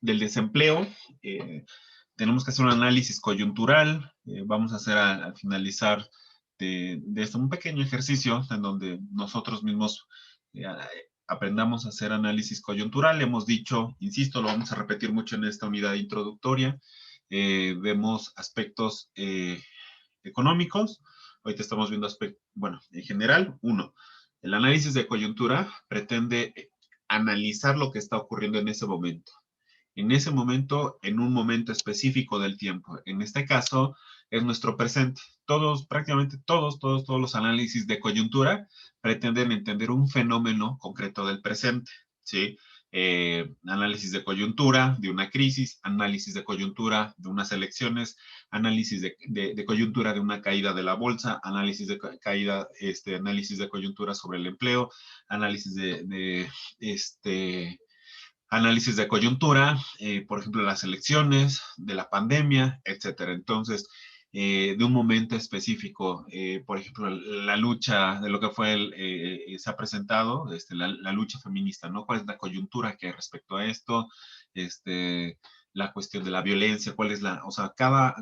del desempleo. Tenemos que hacer un análisis coyuntural. Vamos a hacer al finalizar de esto un pequeño ejercicio en donde nosotros mismos aprendamos a hacer análisis coyuntural. Hemos dicho, insisto, lo vamos a repetir mucho en esta unidad introductoria. Vemos aspectos económicos. Ahorita estamos viendo aspectos, bueno, en general, uno, el análisis de coyuntura pretende analizar lo que está ocurriendo en ese momento, en un momento específico del tiempo. En este caso, es nuestro presente. Todos, prácticamente todos los análisis de coyuntura pretenden entender un fenómeno concreto del presente, ¿sí? Análisis de coyuntura de una crisis, análisis de coyuntura de unas elecciones, análisis de coyuntura de una caída de la bolsa, análisis de caída, análisis de coyuntura sobre el empleo, análisis análisis de coyuntura, por ejemplo, las elecciones, de la pandemia, etcétera. Entonces, de un momento específico, por ejemplo, la lucha de lo que fue, se ha presentado, la lucha feminista, ¿no? ¿Cuál es la coyuntura que hay respecto a esto? La cuestión de la violencia, cuál es o sea, cada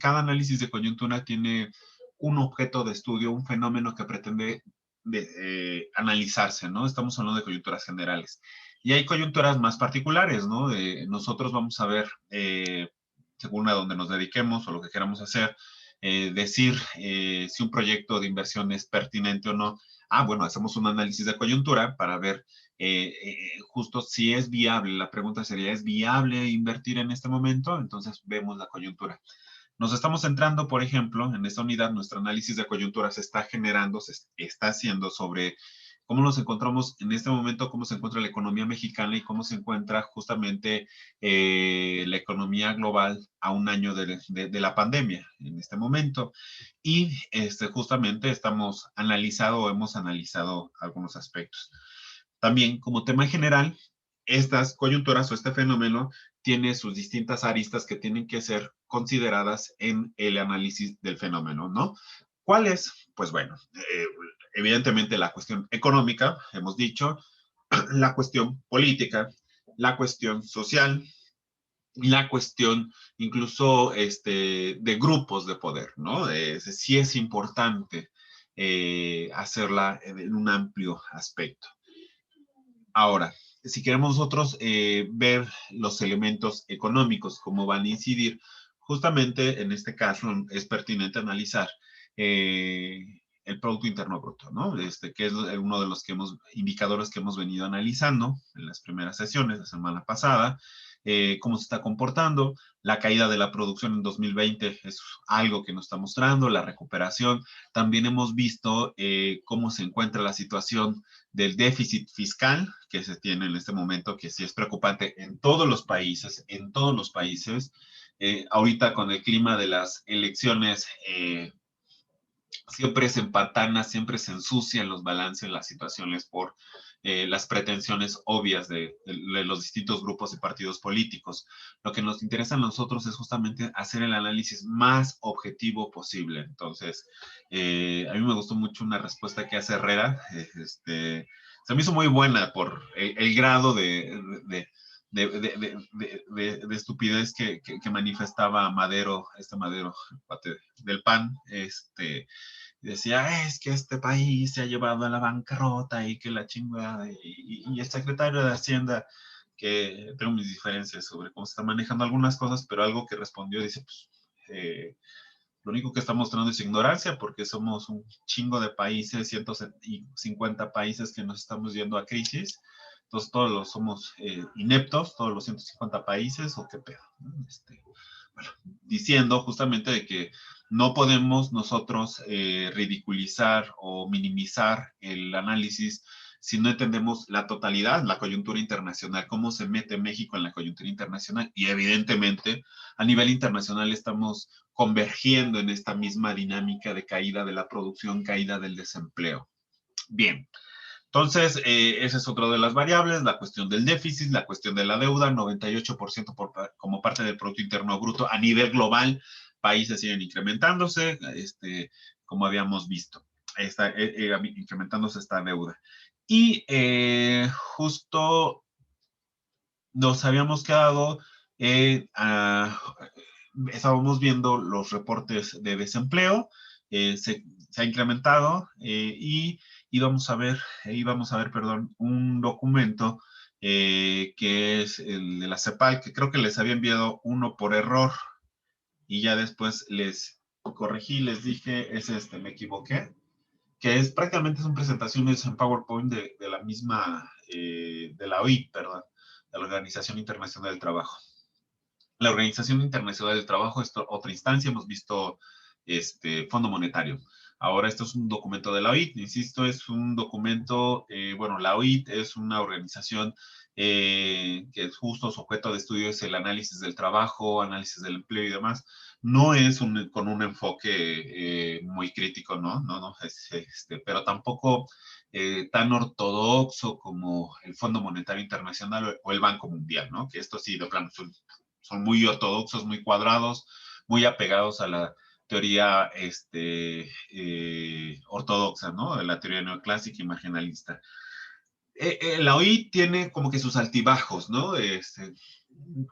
análisis de coyuntura tiene un objeto de estudio, un fenómeno que pretende analizarse, ¿no? Estamos hablando de coyunturas generales. Y hay coyunturas más particulares, ¿no? Nosotros vamos a ver, según a donde nos dediquemos o lo que queramos hacer, decir si un proyecto de inversión es pertinente o no. Bueno, hacemos un análisis de coyuntura para ver justo si es viable. La pregunta sería, ¿es viable invertir en este momento? Entonces vemos la coyuntura. Nos estamos centrando, por ejemplo, en esta unidad, nuestro análisis de coyuntura se está generando, se está haciendo sobre cómo nos encontramos en este momento, cómo se encuentra la economía mexicana y cómo se encuentra justamente la economía global a un año de la pandemia en este momento. Y justamente hemos analizado algunos aspectos. También, como tema general, estas coyunturas o este fenómeno tiene sus distintas aristas que tienen que ser consideradas en el análisis del fenómeno, ¿no? ¿Cuál es? Pues bueno, evidentemente la cuestión económica, hemos dicho, la cuestión política, la cuestión social, la cuestión incluso de grupos de poder, ¿no? Sí es importante hacerla en un amplio aspecto. Ahora, si queremos nosotros ver los elementos económicos, cómo van a incidir, justamente en este caso es pertinente analizar el Producto Interno Bruto, ¿no? Que es uno de los indicadores que hemos venido analizando en las primeras sesiones, la semana pasada, cómo se está comportando. La caída de la producción en 2020 es algo que nos está mostrando, la recuperación. También hemos visto cómo se encuentra la situación del déficit fiscal que se tiene en este momento, que sí es preocupante en todos los países, ahorita con el clima de las elecciones, siempre se empatana, siempre se ensucian los balances, las situaciones por las pretensiones obvias de los distintos grupos y partidos políticos. Lo que nos interesa a nosotros es justamente hacer el análisis más objetivo posible. Entonces, a mí me gustó mucho una respuesta que hace Herrera, se me hizo muy buena por el grado de estupidez que manifestaba Madero, Madero, del PAN, decía, es que este país se ha llevado a la bancarrota y que la chingada, y el secretario de Hacienda, que tengo mis diferencias sobre cómo se están manejando algunas cosas, pero algo que respondió, dice, pues, lo único que está mostrando es ignorancia, porque somos un chingo de países, 150 países que nos estamos yendo a crisis, entonces todos los somos ineptos, todos los 150 países, o qué pedo, ¿no? Bueno, diciendo justamente de que no podemos nosotros ridiculizar o minimizar el análisis si no entendemos la totalidad, la coyuntura internacional, cómo se mete México en la coyuntura internacional. Y evidentemente, a nivel internacional estamos convergiendo en esta misma dinámica de caída de la producción, caída del desempleo. Bien. Entonces, esa es otra de las variables, la cuestión del déficit, la cuestión de la deuda, 98% como parte del Producto Interno Bruto a nivel global, países siguen incrementándose, como habíamos visto, incrementándose esta deuda. Y justo nos habíamos quedado, estábamos viendo los reportes de desempleo, se ha incrementado y íbamos a ver, perdón, un documento que es el de la CEPAL, que creo que les había enviado uno por error y ya después les corregí, les dije, es este, me equivoqué, que es prácticamente son presentaciones en PowerPoint de la misma, de la OIT, perdón, de la Organización Internacional del Trabajo. La Organización Internacional del Trabajo es otra instancia, hemos visto Fondo Monetario. Ahora esto es un documento de la OIT, insisto, es un documento, bueno, la OIT es una organización que es justo su objeto de estudio es el análisis del trabajo, análisis del empleo y demás. No es con un enfoque muy crítico, ¿no? No, pero tampoco tan ortodoxo como el Fondo Monetario Internacional o el Banco Mundial, ¿no? Que esto sí, de plano, son muy ortodoxos, muy cuadrados, muy apegados a la teoría ortodoxa, ¿no? De la teoría neoclásica y marginalista. La OI tiene como que sus altibajos, ¿no?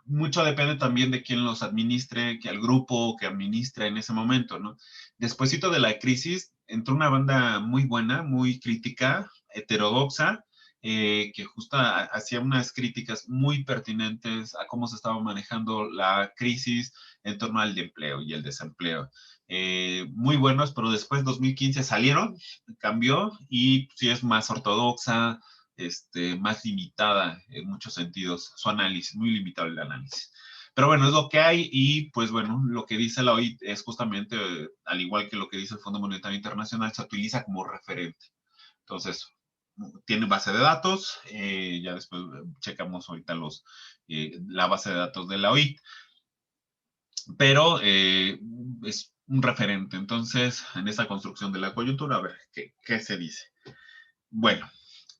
Mucho depende también de quién los administre, que al grupo que administra en ese momento, ¿no? Despuésito de la crisis, entró una banda muy buena, muy crítica, heterodoxa, que justo hacía unas críticas muy pertinentes a cómo se estaba manejando la crisis en torno al empleo y el desempleo. Muy buenos, pero después 2015 salieron, cambió y sí es más ortodoxa, más limitada en muchos sentidos, su análisis, muy limitado el análisis. Pero bueno, es lo que hay y pues bueno, lo que dice la OIT es justamente, al igual que lo que dice el Fondo Monetario Internacional, se utiliza como referente. Entonces, tiene base de datos, ya después checamos ahorita la base de datos de la OIT, pero es un referente. Entonces, en esa construcción de la coyuntura, a ver, ¿qué se dice? Bueno,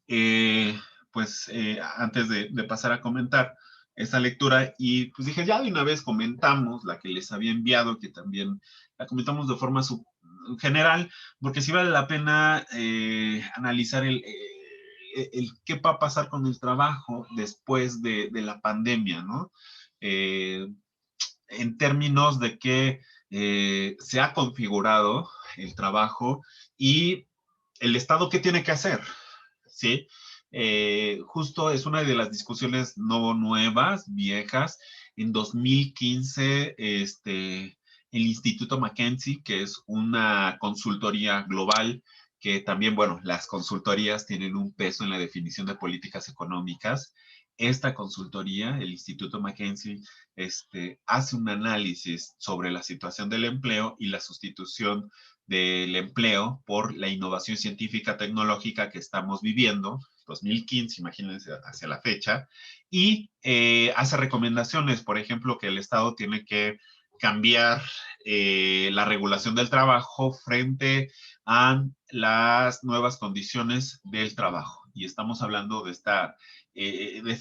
eh, pues antes de pasar a comentar esta lectura, y pues dije, ya de una vez comentamos la que les había enviado, que también la comentamos de forma general, porque sí vale la pena analizar el qué va a pasar con el trabajo después de la pandemia, ¿no? En términos de que se ha configurado el trabajo y el Estado qué tiene que hacer, ¿sí? Justo es una de las discusiones no nuevas, viejas. En 2015, el Instituto McKinsey, que es una consultoría global, que también, bueno, las consultorías tienen un peso en la definición de políticas económicas. Esta consultoría, el Instituto McKinsey, hace un análisis sobre la situación del empleo y la sustitución del empleo por la innovación científica tecnológica que estamos viviendo, 2015, imagínense hacia la fecha, y hace recomendaciones, por ejemplo, que el Estado tiene que cambiar la regulación del trabajo frente a las nuevas condiciones del trabajo. Y estamos hablando de esta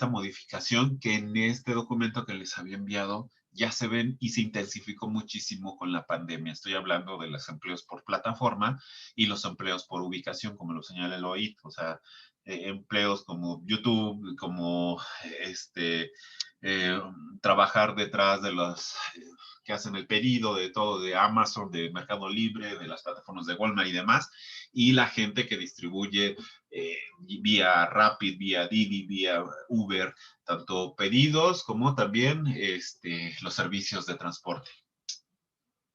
modificación que en este documento que les había enviado ya se ven y se intensificó muchísimo con la pandemia. Estoy hablando de los empleos por plataforma y los empleos por ubicación, como lo señala el OIT, o sea, empleos como YouTube, como eh, trabajar detrás de los que hacen el pedido de todo, de Amazon, de Mercado Libre, de las plataformas de Walmart y demás, y la gente que distribuye vía Rapid, vía Didi, vía Uber, tanto pedidos como también los servicios de transporte.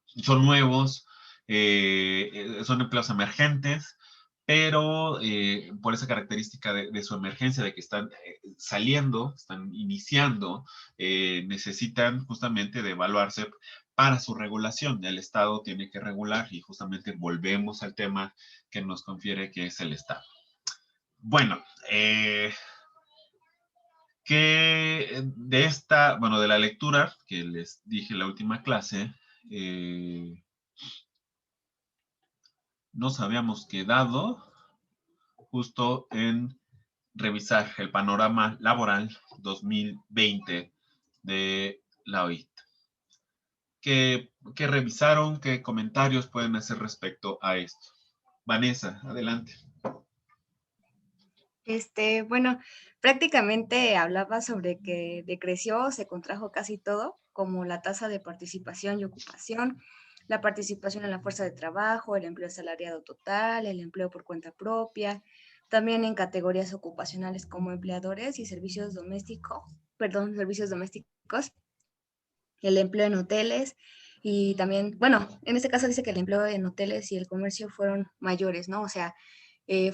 Son nuevos, son empleos emergentes, pero por esa característica de su emergencia, de que están saliendo, están iniciando, necesitan justamente de evaluarse para su regulación. El Estado tiene que regular y justamente volvemos al tema que nos confiere que es el Estado. Bueno, que bueno, de la lectura que les dije en la última clase, nos habíamos quedado justo en revisar el panorama laboral 2020 de la OIT. ¿Qué revisaron? ¿Qué comentarios pueden hacer respecto a esto? Vanessa, adelante. Bueno, prácticamente hablaba sobre que decreció, se contrajo casi todo, como la tasa de participación y ocupación, la participación en la fuerza de trabajo, el empleo asalariado total, el empleo por cuenta propia, también en categorías ocupacionales como empleadores y servicios domésticos, perdón, servicios domésticos, el empleo en hoteles y también, bueno, en este caso dice que el empleo en hoteles y el comercio fueron mayores, ¿no? O sea,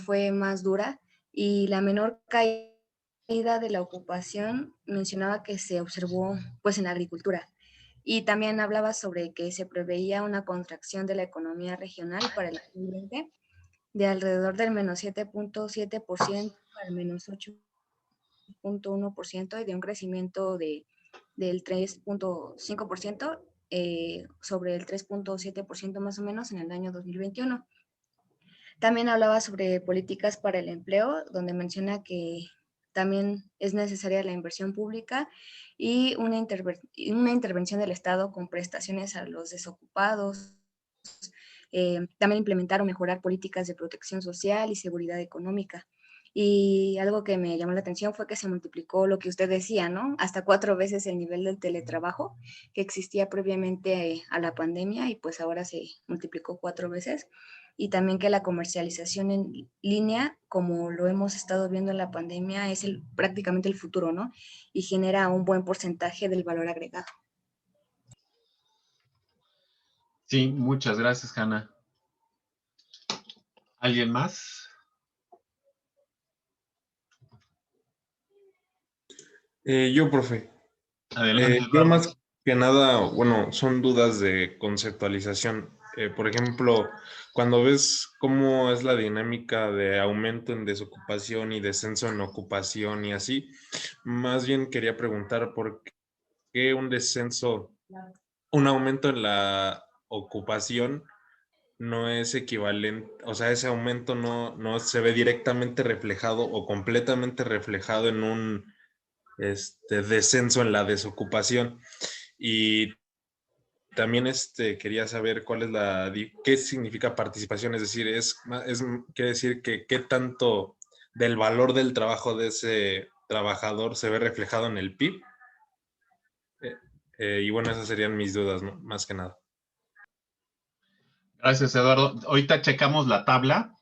fue más dura y la menor caída de la ocupación mencionaba que se observó pues en la agricultura y también hablaba sobre que se preveía una contracción de la economía regional para el 2020 de alrededor del -7.7% al -8.1% y de un crecimiento del 3.5% sobre el 3.7% más o menos en el año 2021. También hablaba sobre políticas para el empleo, donde menciona que también es necesaria la inversión pública y una intervención del Estado con prestaciones a los desocupados. También implementar o mejorar políticas de protección social y seguridad económica. Y algo que me llamó la atención fue que se multiplicó lo que usted decía, ¿no? Hasta 4 veces el nivel del teletrabajo que existía previamente a la pandemia y pues ahora se multiplicó 4 veces y también que la comercialización en línea, como lo hemos estado viendo en la pandemia, es prácticamente el futuro, ¿no? Y genera un buen porcentaje del valor agregado. Sí, muchas gracias, Hanna. ¿Alguien más? Yo, profe. Adelante, Yo Eduardo. más que nada, bueno, son dudas de conceptualización. Por ejemplo, cuando ves cómo es la dinámica de aumento en desocupación y descenso en ocupación y así, más bien quería preguntar por qué un descenso, un aumento en la ocupación no es equivalente, o sea, ese aumento no se ve directamente reflejado o completamente reflejado en un descenso en la desocupación. Y también quería saber cuál es qué significa participación, es decir, quiere decir que qué tanto del valor del trabajo de ese trabajador se ve reflejado en el PIB. Y bueno, esas serían mis dudas, ¿no? Más que nada. Gracias, Eduardo. Ahorita checamos la tabla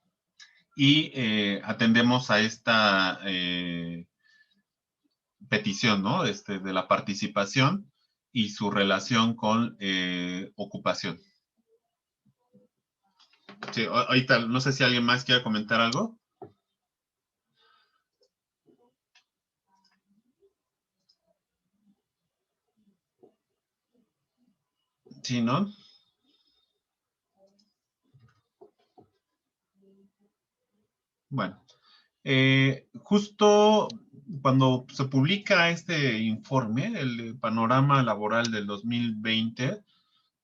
y atendemos a esta petición, ¿no? De la participación y su relación con ocupación. Sí, ahorita no sé si alguien más quiere comentar algo. Sí, ¿no? Bueno, justo cuando se publica este informe, el panorama laboral del 2020,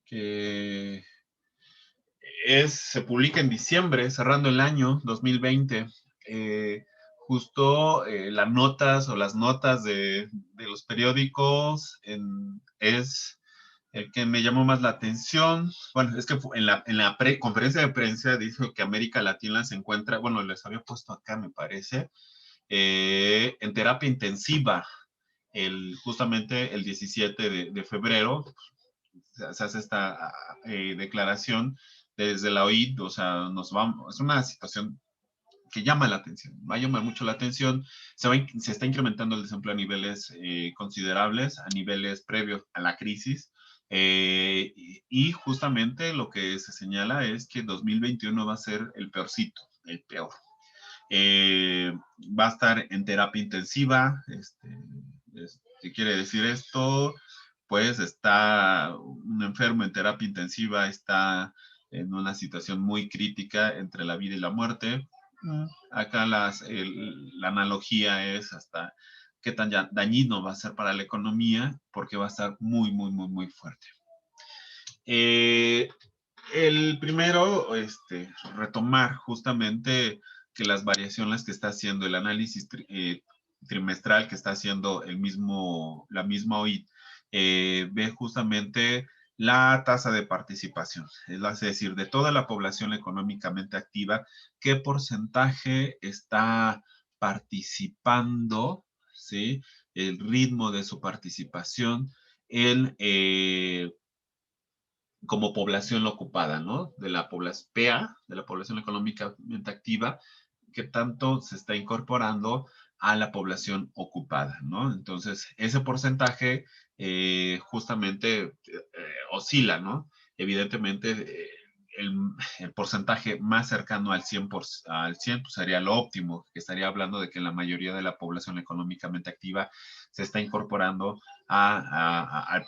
que se publica en diciembre, cerrando el año 2020, justo las notas de los periódicos es el que me llamó más la atención. Bueno, es que en la conferencia de prensa dijo que América Latina se encuentra, bueno, les había puesto acá, me parece, en terapia intensiva, justamente el 17 de febrero, se hace esta declaración desde la OIT, o sea, es una situación que llama la atención, va a llamar mucho la atención, se está incrementando el desempleo a niveles considerables, a niveles previos a la crisis, y justamente lo que se señala es que 2021 va a ser el peorcito, el peor. Va a estar en terapia intensiva, ¿qué quiere decir esto? Pues está un enfermo en terapia intensiva, está en una situación muy crítica entre la vida y la muerte. Acá la analogía es hasta qué tan dañino va a ser para la economía, porque va a estar muy, muy, muy, muy fuerte. El primero, retomar justamente que las variaciones que está haciendo el análisis trimestral que está haciendo la misma OIT, ve justamente la tasa de participación, es decir, de toda la población económicamente activa, qué porcentaje está participando, ¿sí? El ritmo de su participación en, como población ocupada, ¿no? De la población PA, de la población económicamente activa, que tanto se está incorporando a la población ocupada, ¿no? Entonces, ese porcentaje justamente oscila, ¿no? Evidentemente, el, el, porcentaje más cercano al 100, al 100 pues sería lo óptimo, que estaría hablando de que la mayoría de la población económicamente activa se está incorporando a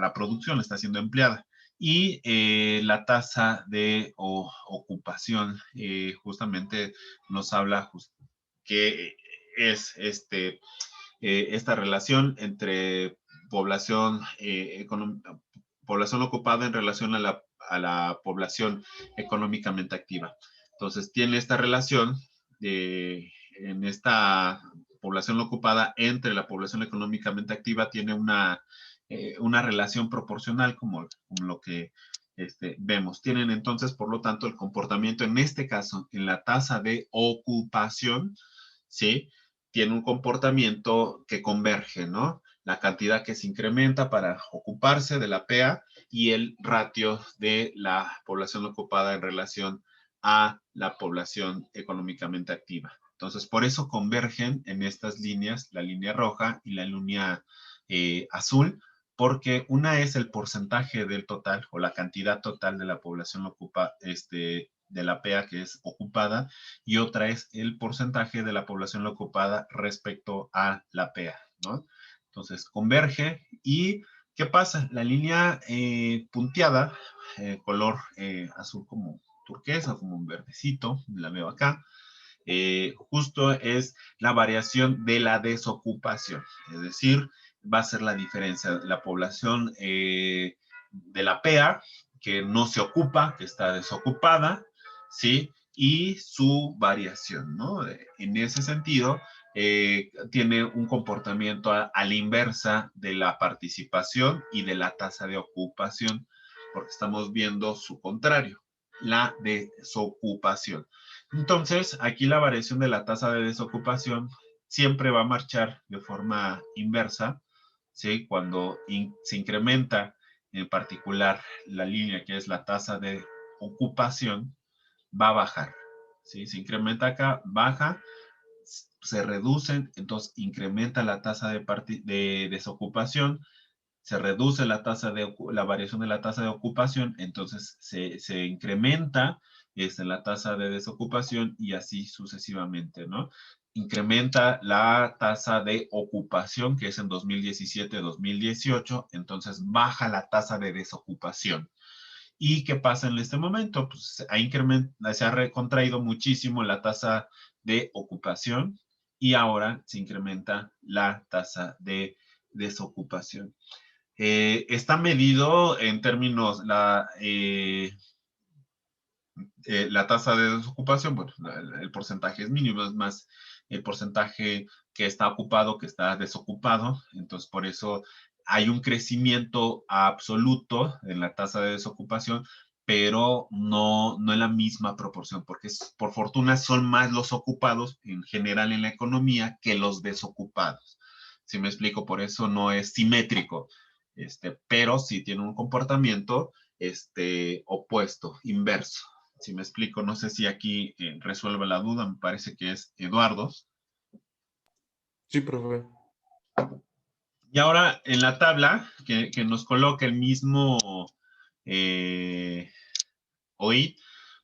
la producción, está siendo empleada. Y la tasa de ocupación justamente nos habla que es esta relación entre población, población ocupada en relación a la población económicamente activa. Entonces, tiene esta relación en esta población ocupada entre la población económicamente activa, tiene una relación proporcional como lo que vemos. Tienen entonces, por lo tanto, el comportamiento, en este caso, en la tasa de ocupación, ¿sí? Tiene un comportamiento que converge, ¿no? La cantidad que se incrementa para ocuparse de la PA y el ratio de la población ocupada en relación a la población económicamente activa. Entonces, por eso convergen en estas líneas, la línea roja y la línea azul, porque una es el porcentaje del total o la cantidad total de la población de la PA que es ocupada, y otra es el porcentaje de la población ocupada respecto a la PA, ¿no? Entonces, converge y ¿qué pasa? La línea punteada, color azul como turquesa, como un verdecito, la veo acá, justo es la variación de la desocupación, es decir, va a ser la diferencia, la población de la PA que no se ocupa, que está desocupada, ¿sí? Y su variación, ¿no? En ese sentido, tiene un comportamiento a la inversa de la participación y de la tasa de ocupación, porque estamos viendo su contrario, la desocupación. Entonces, aquí la variación de la tasa de desocupación siempre va a marchar de forma inversa, ¿sí? Cuando se incrementa en particular la línea que es la tasa de ocupación, va a bajar, ¿sí? Se incrementa acá, baja, se reducen, entonces incrementa la tasa de desocupación, se reduce la variación de la tasa de ocupación, entonces se incrementa la tasa de desocupación y así sucesivamente, ¿no? Incrementa la tasa de ocupación, que es en 2017-2018, entonces baja la tasa de desocupación. ¿Y qué pasa en este momento? Pues se ha recontraído muchísimo la tasa de ocupación y ahora se incrementa la tasa de desocupación. Está medido en términos la tasa de desocupación, bueno, el porcentaje es mínimo, es más el porcentaje que está ocupado que está desocupado, entonces por eso hay un crecimiento absoluto en la tasa de desocupación, pero no en la misma proporción, porque por fortuna son más los ocupados en general en la economía que los desocupados. Si me explico, por eso no es simétrico, pero sí tiene un comportamiento opuesto, inverso. Si me explico, no sé si aquí resuelve la duda, me parece que es Eduardo. Sí, profe. Y ahora en la tabla que nos coloca el mismo OIT,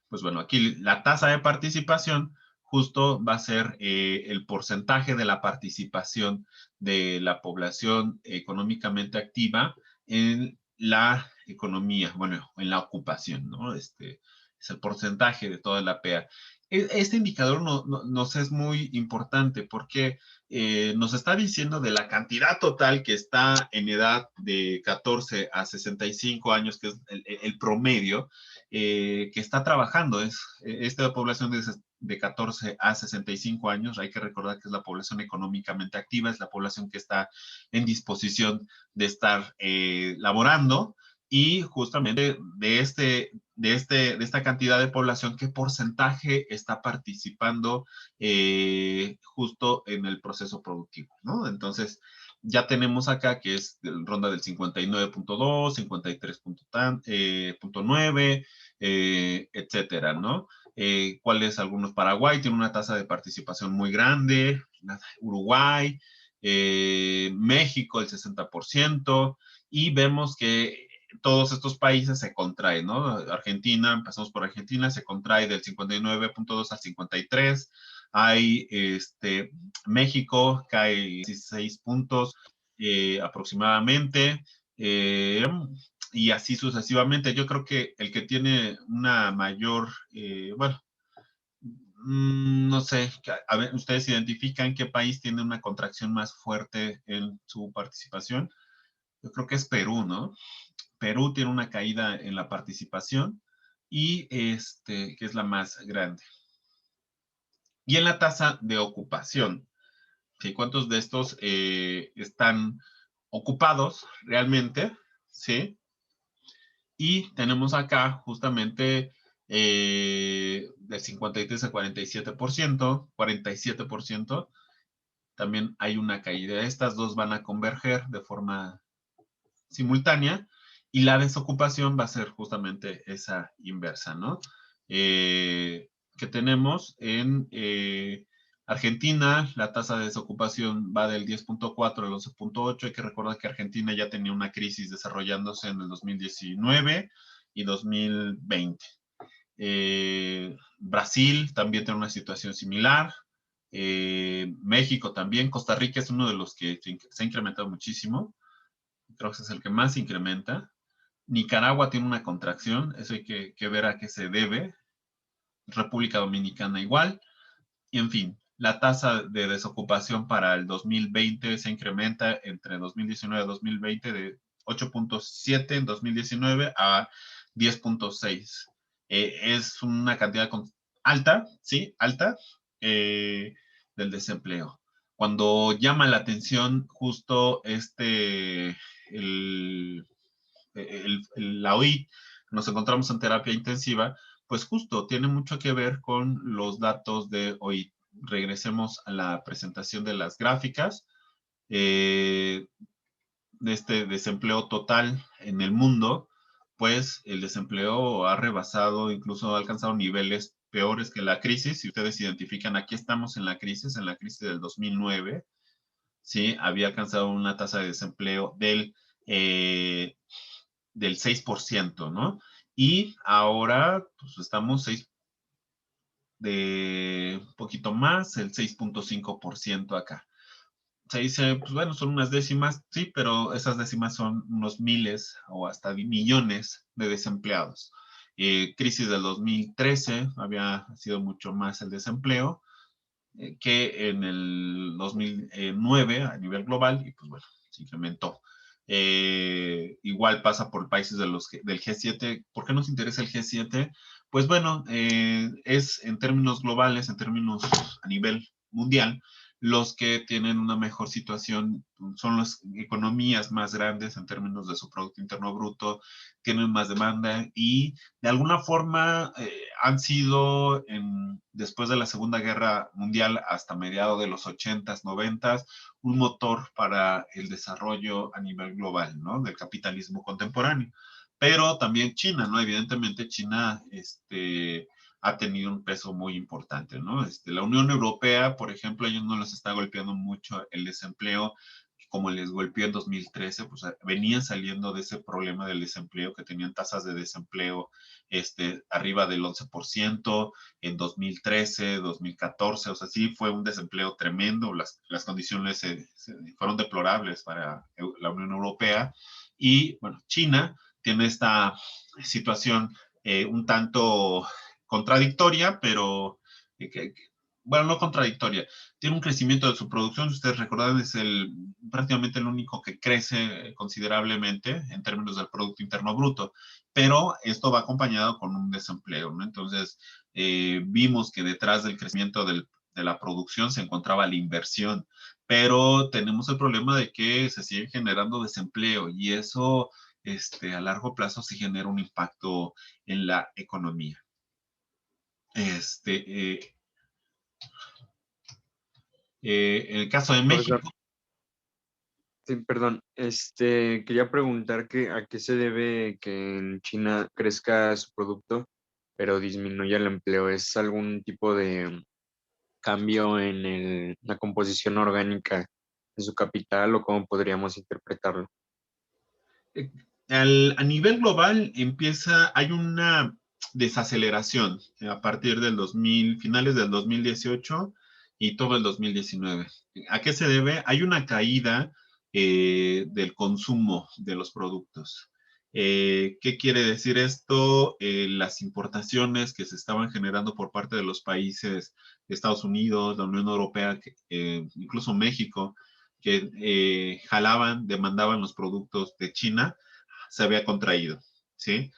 pues bueno, aquí la tasa de participación justo va a ser el porcentaje de la participación de la población económicamente activa en la economía, bueno, en la ocupación, ¿no? Es el porcentaje de toda la PA. Este indicador nos es muy importante porque nos está diciendo de la cantidad total que está en edad de 14 a 65 años, que es el promedio, que está trabajando. Esta población de 14 a 65 años, hay que recordar que es la población económicamente activa, es la población que está en disposición de estar laborando, y justamente de de esta cantidad de población, qué porcentaje está participando justo en el proceso productivo, ¿no? Entonces, ya tenemos acá que es ronda del 59.2, 53.9, etcétera, ¿no? ¿Cuáles algunos? Paraguay tiene una tasa de participación muy grande, Uruguay, México el 60%, y vemos que todos estos países se contraen, ¿no? Argentina, empezamos por Argentina, se contrae del 59.2 al 53. Hay, México cae 16 puntos aproximadamente, y así sucesivamente. Yo creo que el que tiene una mayor, bueno, no sé, a ver, ¿ustedes identifican qué país tiene una contracción más fuerte en su participación? Yo creo que es Perú, ¿no? Perú tiene una caída en la participación y que es la más grande. Y en la tasa de ocupación, ¿sí? ¿Cuántos de estos están ocupados realmente? ¿Sí? Y tenemos acá justamente del 53 al 47%, 47%, también hay una caída. Estas dos van a converger de forma simultánea y la desocupación va a ser justamente esa inversa, ¿no? Que tenemos en Argentina, la tasa de desocupación va del 10.4 al 11.8. Hay que recordar que Argentina ya tenía una crisis desarrollándose en el 2019 y 2020. Brasil también tiene una situación similar. México también. Costa Rica es uno de los que se ha incrementado muchísimo. Creo que es el que más se incrementa. Nicaragua tiene una contracción, eso hay que ver a qué se debe. República Dominicana igual. Y en fin, la tasa de desocupación para el 2020 se incrementa entre 2019 y 2020 de 8.7 en 2019 a 10.6. Es una cantidad alta, ¿sí? Alta del desempleo. Cuando llama la atención justo la OIT, nos encontramos en terapia intensiva, pues justo tiene mucho que ver con los datos de OIT. Regresemos a la presentación de las gráficas. De este desempleo total en el mundo, pues el desempleo ha rebasado, incluso ha alcanzado niveles peores que la crisis. Si ustedes identifican, aquí estamos en la crisis del 2009, ¿sí? Había alcanzado una tasa de desempleo del 6%, ¿no? Y ahora, pues estamos de un poquito más, el 6.5% acá. Se dice, pues bueno, son unas décimas, sí, pero esas décimas son unos miles o hasta millones de desempleados. Crisis del 2013 había sido mucho más el desempleo que en el 2009 a nivel global, y pues bueno, se incrementó. Igual pasa por países del G7. ¿Por qué nos interesa el G7? Pues bueno, es en términos globales, en términos a nivel mundial, los que tienen una mejor situación son las economías más grandes en términos de su Producto Interno Bruto, tienen más demanda y de alguna forma han sido, después de la Segunda Guerra Mundial hasta mediados de los 80s, 90s, un motor para el desarrollo a nivel global, ¿no? Del capitalismo contemporáneo. Pero también China, ¿no? Evidentemente China, ha tenido un peso muy importante, ¿no? La Unión Europea, por ejemplo, a ellos no les está golpeando mucho el desempleo, como les golpeó en 2013, pues venían saliendo de ese problema del desempleo, que tenían tasas de desempleo arriba del 11% en 2013, 2014, o sea, sí fue un desempleo tremendo, las condiciones fueron deplorables para la Unión Europea, y bueno, China tiene esta situación un tanto contradictoria, pero bueno, no contradictoria, tiene un crecimiento de su producción. Si ustedes recordan, es prácticamente el único que crece considerablemente en términos del Producto Interno Bruto, pero esto va acompañado con un desempleo, ¿no? Entonces, vimos que detrás del crecimiento de la producción se encontraba la inversión, pero tenemos el problema de que se sigue generando desempleo y eso a largo plazo sí genera un impacto en la economía. En el caso de Profesor, México, sí, perdón, quería preguntar que a qué se debe que en China crezca su producto, pero disminuya el empleo. ¿Es algún tipo de cambio en la composición orgánica de su capital o cómo podríamos interpretarlo? eh, a nivel global hay una desaceleración a partir del 2000, finales del 2018 y todo el 2019. ¿A qué se debe? Hay una caída del consumo de los productos. ¿Qué quiere decir esto? Las importaciones que se estaban generando por parte de los países de Estados Unidos, la Unión Europea, incluso México, que demandaban los productos de China, se había contraído, ¿sí?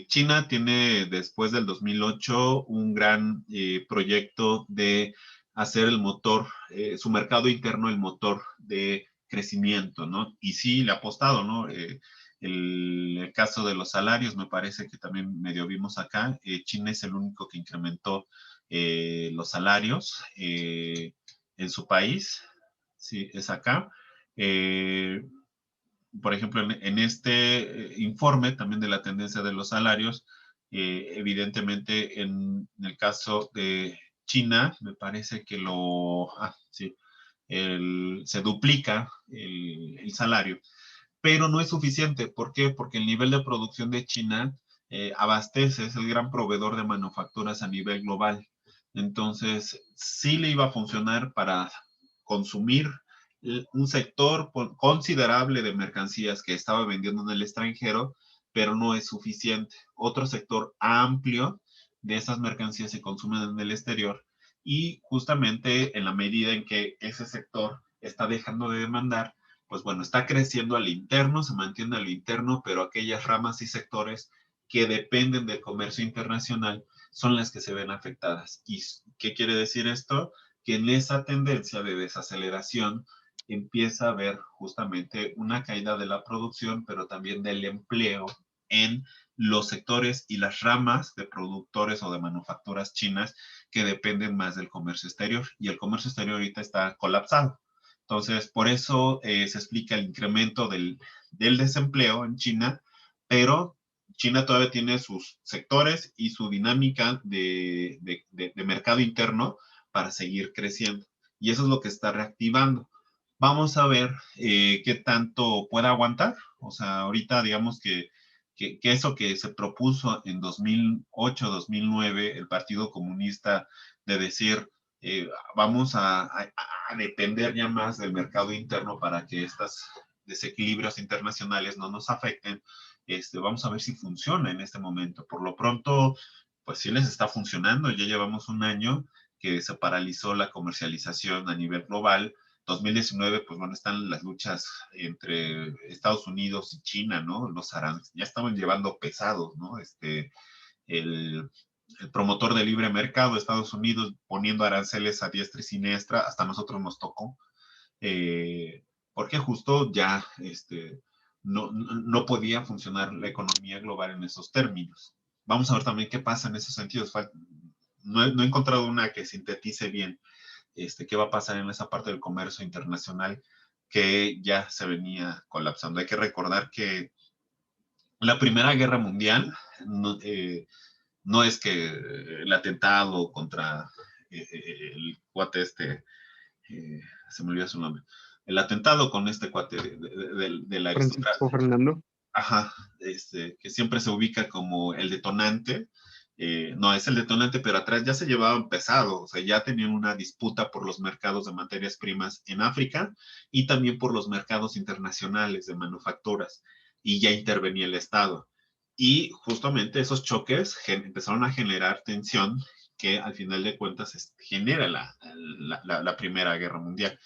China tiene después del 2008 un gran proyecto de hacer el motor, su mercado interno, el motor de crecimiento, ¿no? Y sí, le ha apostado, ¿no? El caso de los salarios, me parece que también medio vimos acá, China es el único que incrementó los salarios en su país, sí, es acá. Por ejemplo, en este informe también de la tendencia de los salarios, evidentemente en el caso de China, me parece que sí, se duplica el salario, pero no es suficiente. ¿Por qué? Porque el nivel de producción de China abastece, es el gran proveedor de manufacturas a nivel global. Entonces, sí le iba a funcionar para consumir un sector considerable de mercancías que estaba vendiendo en el extranjero, pero no es suficiente. Otro sector amplio de esas mercancías se consumen en el exterior y justamente en la medida en que ese sector está dejando de demandar, pues bueno, está creciendo al interno, se mantiene al interno, pero aquellas ramas y sectores que dependen del comercio internacional son las que se ven afectadas. ¿Y qué quiere decir esto? Que en esa tendencia de desaceleración empieza a haber justamente una caída de la producción, pero también del empleo en los sectores y las ramas de productores o de manufacturas chinas que dependen más del comercio exterior. Y el comercio exterior ahorita está colapsado. Entonces, por eso se explica el incremento del desempleo en China, pero China todavía tiene sus sectores y su dinámica de mercado interno para seguir creciendo. Y eso es lo que está reactivando. Vamos a ver qué tanto pueda aguantar. O sea, ahorita digamos que eso que se propuso en 2008, 2009, el Partido Comunista, de decir, vamos a depender ya más del mercado interno para que estos desequilibrios internacionales no nos afecten. Vamos a ver si funciona en este momento. Por lo pronto, pues sí les está funcionando. Ya llevamos un año que se paralizó la comercialización a nivel global. 2019, pues bueno, están las luchas entre Estados Unidos y China, ¿no? Los aranceles ya estaban llevando pesados, ¿no? El, el promotor de libre mercado, Estados Unidos, poniendo aranceles a diestra y siniestra, hasta nosotros nos tocó, porque justo ya no podía funcionar la economía global en esos términos. Vamos a ver también qué pasa en esos sentidos. No he encontrado una que sintetice bien qué va a pasar en esa parte del comercio internacional que ya se venía colapsando. Hay que recordar que la Primera Guerra Mundial no es que el atentado contra el cuate se me olvidó su nombre, el atentado con este cuate de la Francisco aristocracia, Fernando. ajá, que siempre se ubica como el detonante, no es el detonante, pero atrás ya se llevaban pesado, o sea, ya tenían una disputa por los mercados de materias primas en África y también por los mercados internacionales de manufacturas, y ya intervenía el Estado. Y justamente esos choques empezaron a generar tensión que al final de cuentas genera la Primera Guerra Mundial.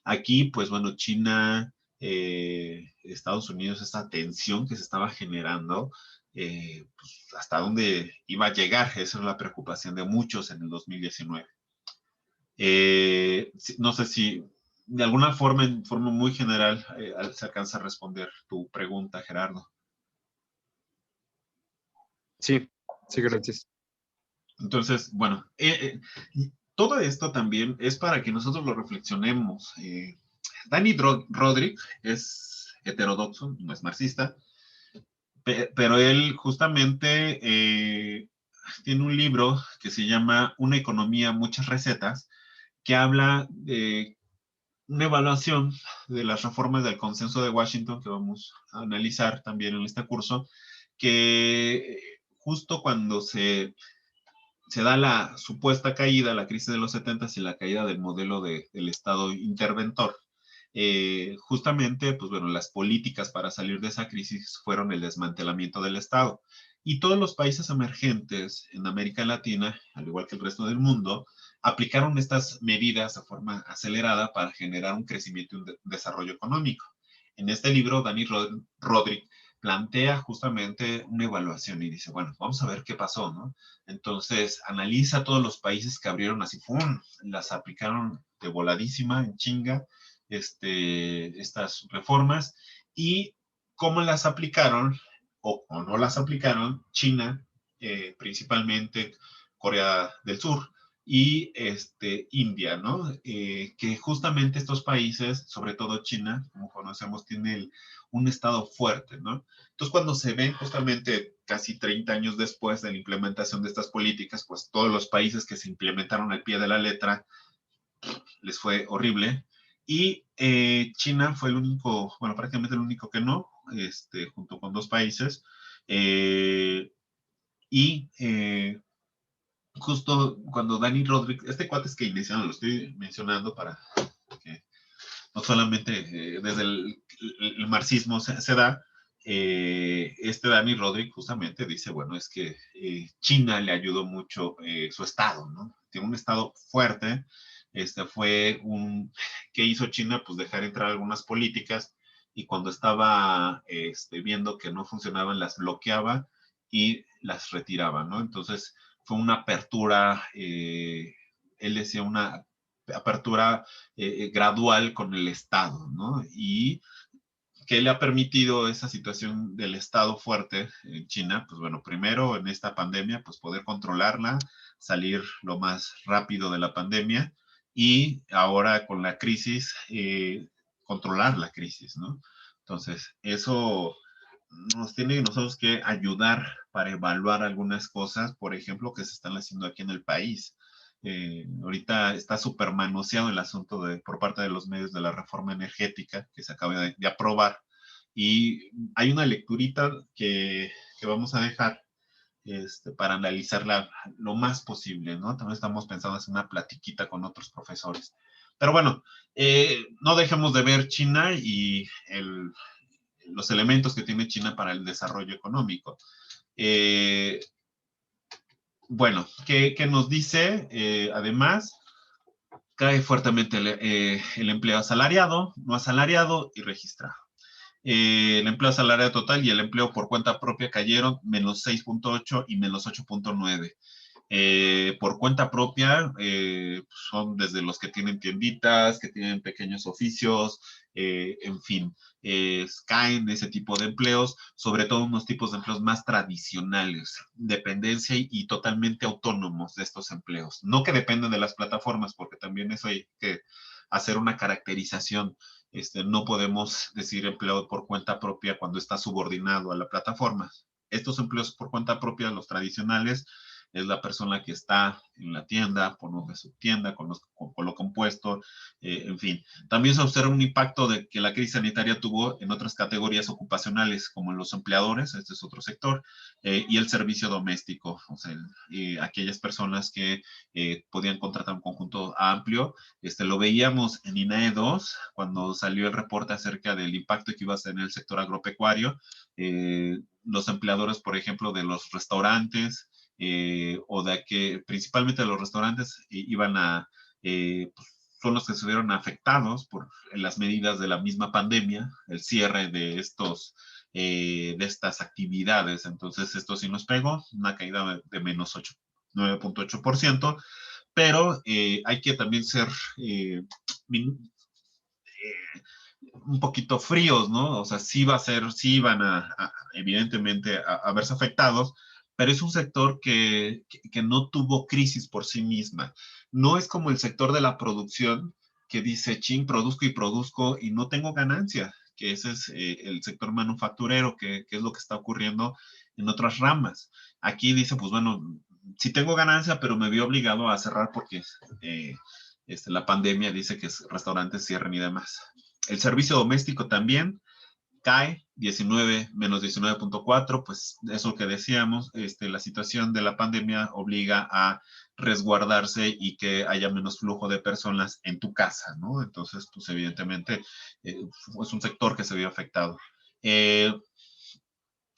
Aquí, pues bueno, China, Estados Unidos, esta tensión que se estaba generando, pues, hasta dónde iba a llegar, esa es la preocupación de muchos en el 2019. No sé si de alguna forma, en forma muy general, se alcanza a responder tu pregunta, Gerardo. Sí, sí, gracias. Entonces, bueno, todo esto también es para que nosotros lo reflexionemos. Dani Rodrik es heterodoxo, no es marxista, pero él justamente tiene un libro que se llama Una economía, muchas recetas, que habla de una evaluación de las reformas del consenso de Washington que vamos a analizar también en este curso, que justo cuando se da la supuesta caída, la crisis de los 70 y la caída del modelo del Estado interventor, justamente, pues bueno, las políticas para salir de esa crisis fueron el desmantelamiento del Estado. Y todos los países emergentes en América Latina, al igual que el resto del mundo, aplicaron estas medidas de forma acelerada para generar un crecimiento y un desarrollo económico. En este libro, Dani Rodrik plantea justamente una evaluación y dice, bueno, vamos a ver qué pasó, ¿no? Entonces, analiza todos los países que abrieron así, ¡pum!, las aplicaron de voladísima, en chinga, estas reformas, y cómo las aplicaron o no las aplicaron China, principalmente Corea del Sur y India, ¿no? Que justamente estos países, sobre todo China, como conocemos, tiene un estado fuerte, ¿no? Entonces, cuando se ven justamente casi 30 años después de la implementación de estas políticas, pues todos los países que se implementaron al pie de la letra les fue horrible. Y China fue el único, bueno, prácticamente el único que no, junto con dos países. Y justo cuando Dani Rodríguez, este cuate es keynesiano, lo estoy mencionando para que no solamente desde el marxismo se da, Dani Rodríguez justamente dice, bueno, es que China le ayudó mucho su estado, ¿no? Tiene un estado fuerte, fue ¿qué hizo China? Pues dejar entrar algunas políticas y cuando estaba viendo que no funcionaban, las bloqueaba y las retiraba, ¿no? Entonces fue una apertura, él decía una apertura gradual con el Estado, ¿no? Y que le ha permitido esa situación del Estado fuerte en China, pues bueno, primero en esta pandemia, pues poder controlarla, salir lo más rápido de la pandemia y ahora con la crisis, controlar la crisis, ¿no? Entonces, eso nos tiene nosotros que ayudar para evaluar algunas cosas, por ejemplo, que se están haciendo aquí en el país. Ahorita está súper manoseado el asunto por parte de los medios de la reforma energética que se acaba de aprobar. Y hay una lecturita que vamos a dejar para analizarla lo más posible, ¿no? También estamos pensando hacer una platiquita con otros profesores. Pero bueno, no dejemos de ver China y los elementos que tiene China para el desarrollo económico. Bueno, ¿qué nos dice? Además, cae fuertemente el empleo asalariado, no asalariado y registrado. El empleo asalariado total y el empleo por cuenta propia cayeron menos 6.8 y menos 8.9. Por cuenta propia son desde los que tienen tienditas, que tienen pequeños oficios, en fin, caen ese tipo de empleos, sobre todo unos tipos de empleos más tradicionales, dependencia y totalmente autónomos de estos empleos. No que dependen de las plataformas, porque también eso hay que hacer una caracterización. No podemos decir empleo por cuenta propia cuando está subordinado a la plataforma. Estos empleos por cuenta propia, los tradicionales, es la persona que está en la tienda, por de su tienda, con lo compuesto, en fin. También se observa un impacto de que la crisis sanitaria tuvo en otras categorías ocupacionales, como en los empleadores, este es otro sector, y el servicio doméstico, o sea, aquellas personas que podían contratar un conjunto amplio. Lo veíamos en INAE 2, cuando salió el reporte acerca del impacto que iba a tener el sector agropecuario, los empleadores, por ejemplo, de los restaurantes, o de que principalmente los restaurantes iban a, pues, son los que se vieron afectados por las medidas de la misma pandemia, el cierre de estas actividades. Entonces, esto sí nos pegó, una caída de menos 9.8%, pero hay que también ser un poquito fríos, ¿no? O sea, sí van evidentemente a verse afectados, pero es un sector que no tuvo crisis por sí misma. No es como el sector de la producción que dice, ching, produzco y no tengo ganancia, que ese es el sector manufacturero, que es lo que está ocurriendo en otras ramas. Aquí dice, pues bueno, sí tengo ganancia, pero me vi obligado a cerrar porque la pandemia dice que restaurantes cierren y demás. El servicio doméstico también cae, menos 19.4, pues eso que decíamos, la situación de la pandemia obliga a resguardarse y que haya menos flujo de personas en tu casa, ¿no? Entonces, pues evidentemente es un sector que se vio afectado. El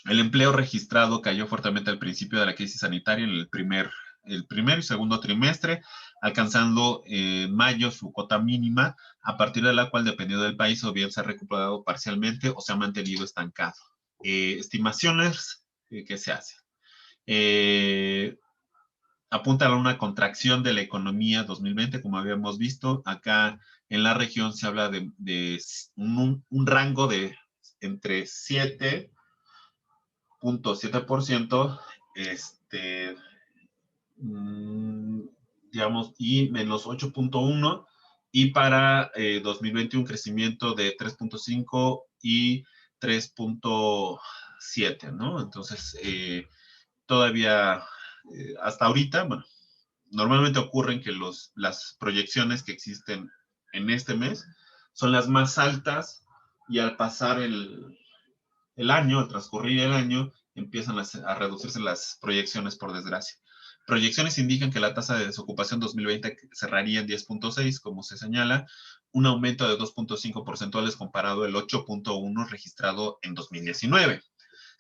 empleo registrado cayó fuertemente al principio de la crisis sanitaria en el primer y segundo trimestre, alcanzando en mayo su cota mínima, a partir de la cual, dependiendo del país, o bien se ha recuperado parcialmente o se ha mantenido estancado. Estimaciones que se hacen. Apuntan a una contracción de la economía 2020, como habíamos visto. Acá en la región se habla de un rango de entre 7.7%, digamos, y menos 8.1%, y para 2021 un crecimiento de 3.5 y 3.7, ¿no? Entonces, todavía, hasta ahorita, bueno, normalmente ocurren que las proyecciones que existen en este mes son las más altas, y al pasar al transcurrir el año, empiezan a reducirse las proyecciones, por desgracia. Proyecciones indican que la tasa de desocupación 2020 cerraría en 10.6, como se señala, un aumento de 2.5 porcentuales comparado al 8.1 registrado en 2019.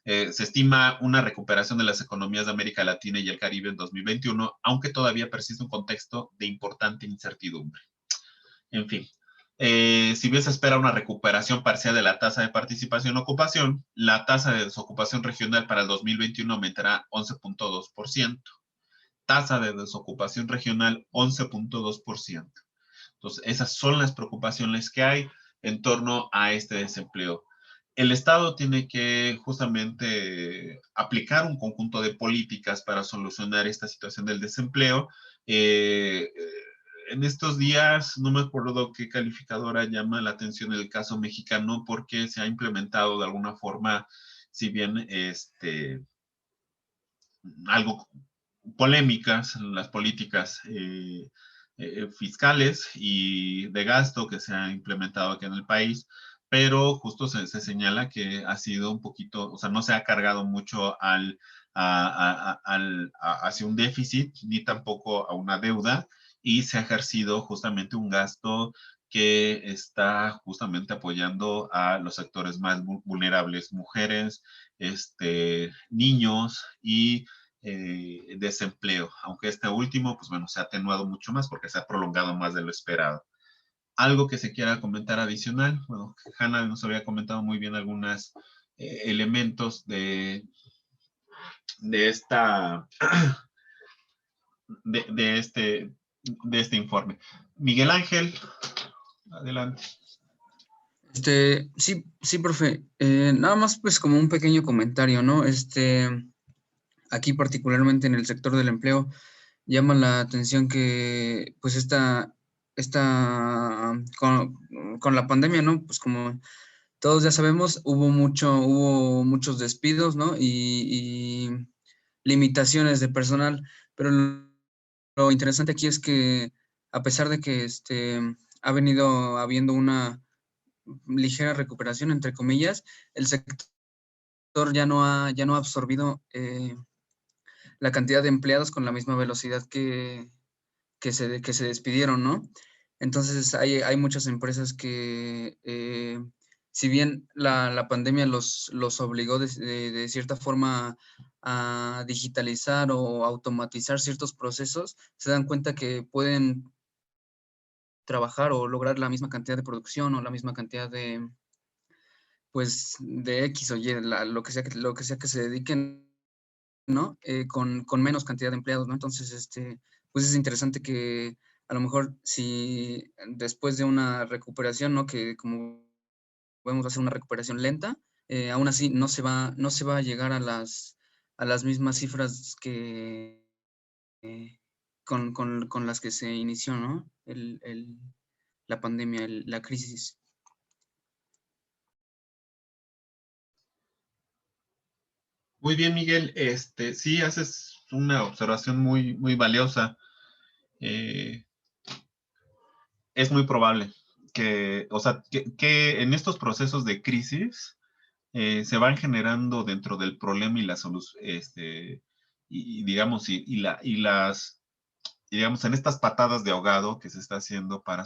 Se estima una recuperación de las economías de América Latina y el Caribe en 2021, aunque todavía persiste un contexto de importante incertidumbre. En fin, si bien se espera una recuperación parcial de la tasa de participación en ocupación, la tasa de desocupación regional para el 2021 aumentará 11.2%. Tasa de desocupación regional 11.2%. Entonces, esas son las preocupaciones que hay en torno a este desempleo. El Estado tiene que justamente aplicar un conjunto de políticas para solucionar esta situación del desempleo. En estos días, no me acuerdo qué calificadora llama la atención el caso mexicano, porque se ha implementado de alguna forma, si bien algo polémicas en las políticas fiscales y de gasto que se ha implementado aquí en el país, pero justo se señala que ha sido un poquito, o sea, no se ha cargado mucho hacia un déficit, ni tampoco a una deuda, y se ha ejercido justamente un gasto que está justamente apoyando a los sectores más vulnerables, mujeres, niños y desempleo, aunque este último, pues bueno, se ha atenuado mucho más porque se ha prolongado más de lo esperado. Algo que se quiera comentar adicional, bueno, Hanna nos había comentado muy bien algunos elementos de esta, de este informe. Miguel Ángel, adelante. Sí, profe. Nada más pues como un pequeño comentario, ¿no? Aquí particularmente en el sector del empleo llama la atención que pues con la pandemia, ¿no? Pues como todos ya sabemos, hubo muchos despidos, ¿no? Y limitaciones de personal, pero lo interesante aquí es que a pesar de que ha venido habiendo una ligera recuperación, entre comillas, el sector ya no ha absorbido la cantidad de empleados con la misma velocidad que se despidieron, ¿no? Entonces hay muchas empresas que, si bien la pandemia los obligó de cierta forma a digitalizar o automatizar ciertos procesos, se dan cuenta que pueden trabajar o lograr la misma cantidad de producción o la misma cantidad de, pues, de X o Y, lo que sea que se dediquen, ¿no? Con menos cantidad de empleados, ¿no? Entonces, pues es interesante que A lo mejor si después de una recuperación, ¿no? Que como vemos va a ser una recuperación lenta, aún así no se va a llegar a las mismas cifras que con las que se inició, ¿no? La pandemia, la crisis. Muy bien, Miguel. Sí, haces una observación muy, muy valiosa. Eh, es muy probable que, o sea, que en estos procesos de crisis se van generando dentro del problema y la solución, digamos, digamos, en estas patadas de ahogado que se está haciendo para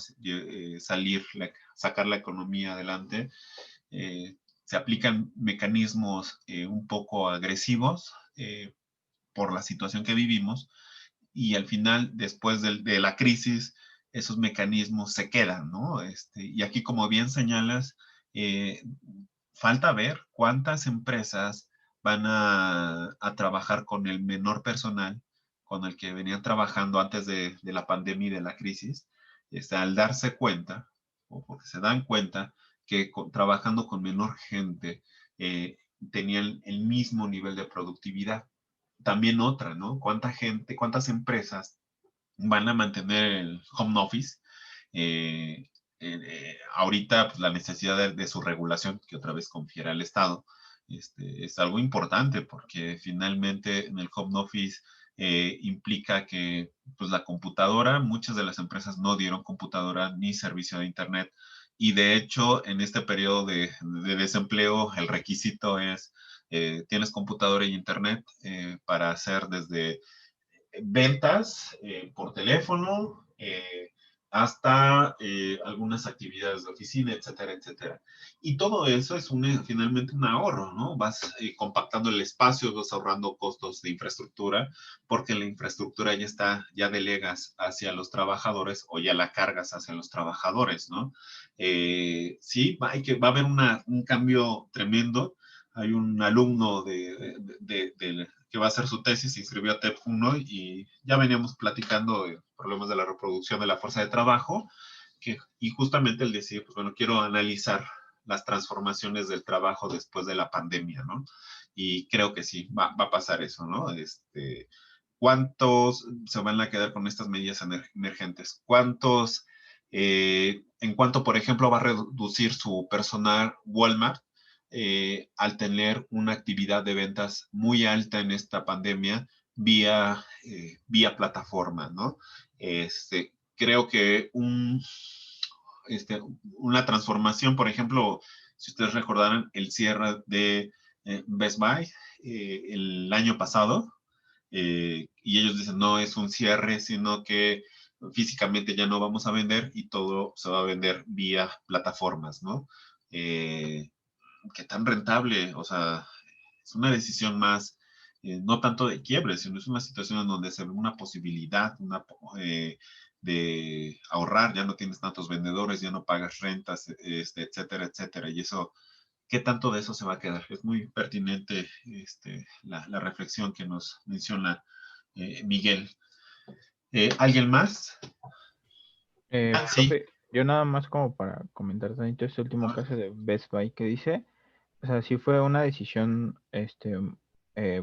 sacar la economía adelante, se aplican mecanismos un poco agresivos por la situación que vivimos y al final, después de la crisis, esos mecanismos se quedan, ¿no? Y aquí, como bien señalas, eh, falta ver cuántas empresas van a trabajar con el menor personal con el que venían trabajando antes de la pandemia y de la crisis, al darse cuenta, o porque se dan cuenta, que trabajando con menor gente tenían el mismo nivel de productividad. También otra, ¿no? ¿Cuánta gente, cuántas empresas van a mantener el home office? Eh, Ahorita pues, la necesidad de su regulación, que otra vez confiere al Estado, es algo importante porque finalmente en el home office implica que pues, la computadora, muchas de las empresas no dieron computadora ni servicio de Internet y de hecho en este periodo de desempleo el requisito es tienes computadora y Internet para hacer desde ventas por teléfono, hasta algunas actividades de oficina, etcétera, etcétera. Y todo eso es finalmente un ahorro, ¿no? Vas compactando el espacio, vas ahorrando costos de infraestructura, porque la infraestructura ya está, ya delegas hacia los trabajadores o ya la cargas hacia los trabajadores, ¿no? Sí, va a haber un cambio tremendo. Hay un alumno que va a hacer su tesis, se inscribió a TEP1 y ya veníamos platicando de problemas de la reproducción de la fuerza de trabajo, y justamente él decía, pues bueno, quiero analizar las transformaciones del trabajo después de la pandemia, ¿no? Y creo que sí, va a pasar eso, ¿no? ¿Cuántos se van a quedar con estas medidas emergentes? ¿Cuántos, en cuanto, por ejemplo, va a reducir su personal Walmart? Al tener una actividad de ventas muy alta en esta pandemia vía plataforma, ¿no? Creo que una transformación, por ejemplo, si ustedes recordaran el cierre de Best Buy el año pasado, y ellos dicen, no es un cierre, sino que físicamente ya no vamos a vender y todo se va a vender vía plataformas, ¿no? ¿Qué tan rentable? O sea, es una decisión más, no tanto de quiebre, sino es una situación en donde se ve una posibilidad de ahorrar, ya no tienes tantos vendedores, ya no pagas rentas, etcétera, etcétera. Y eso, ¿qué tanto de eso se va a quedar? Es muy pertinente la reflexión que nos menciona Miguel. ¿Alguien más? Sí. Profe, yo nada más como para comentar tantito este último caso de Best Buy que dice, o sea, sí fue una decisión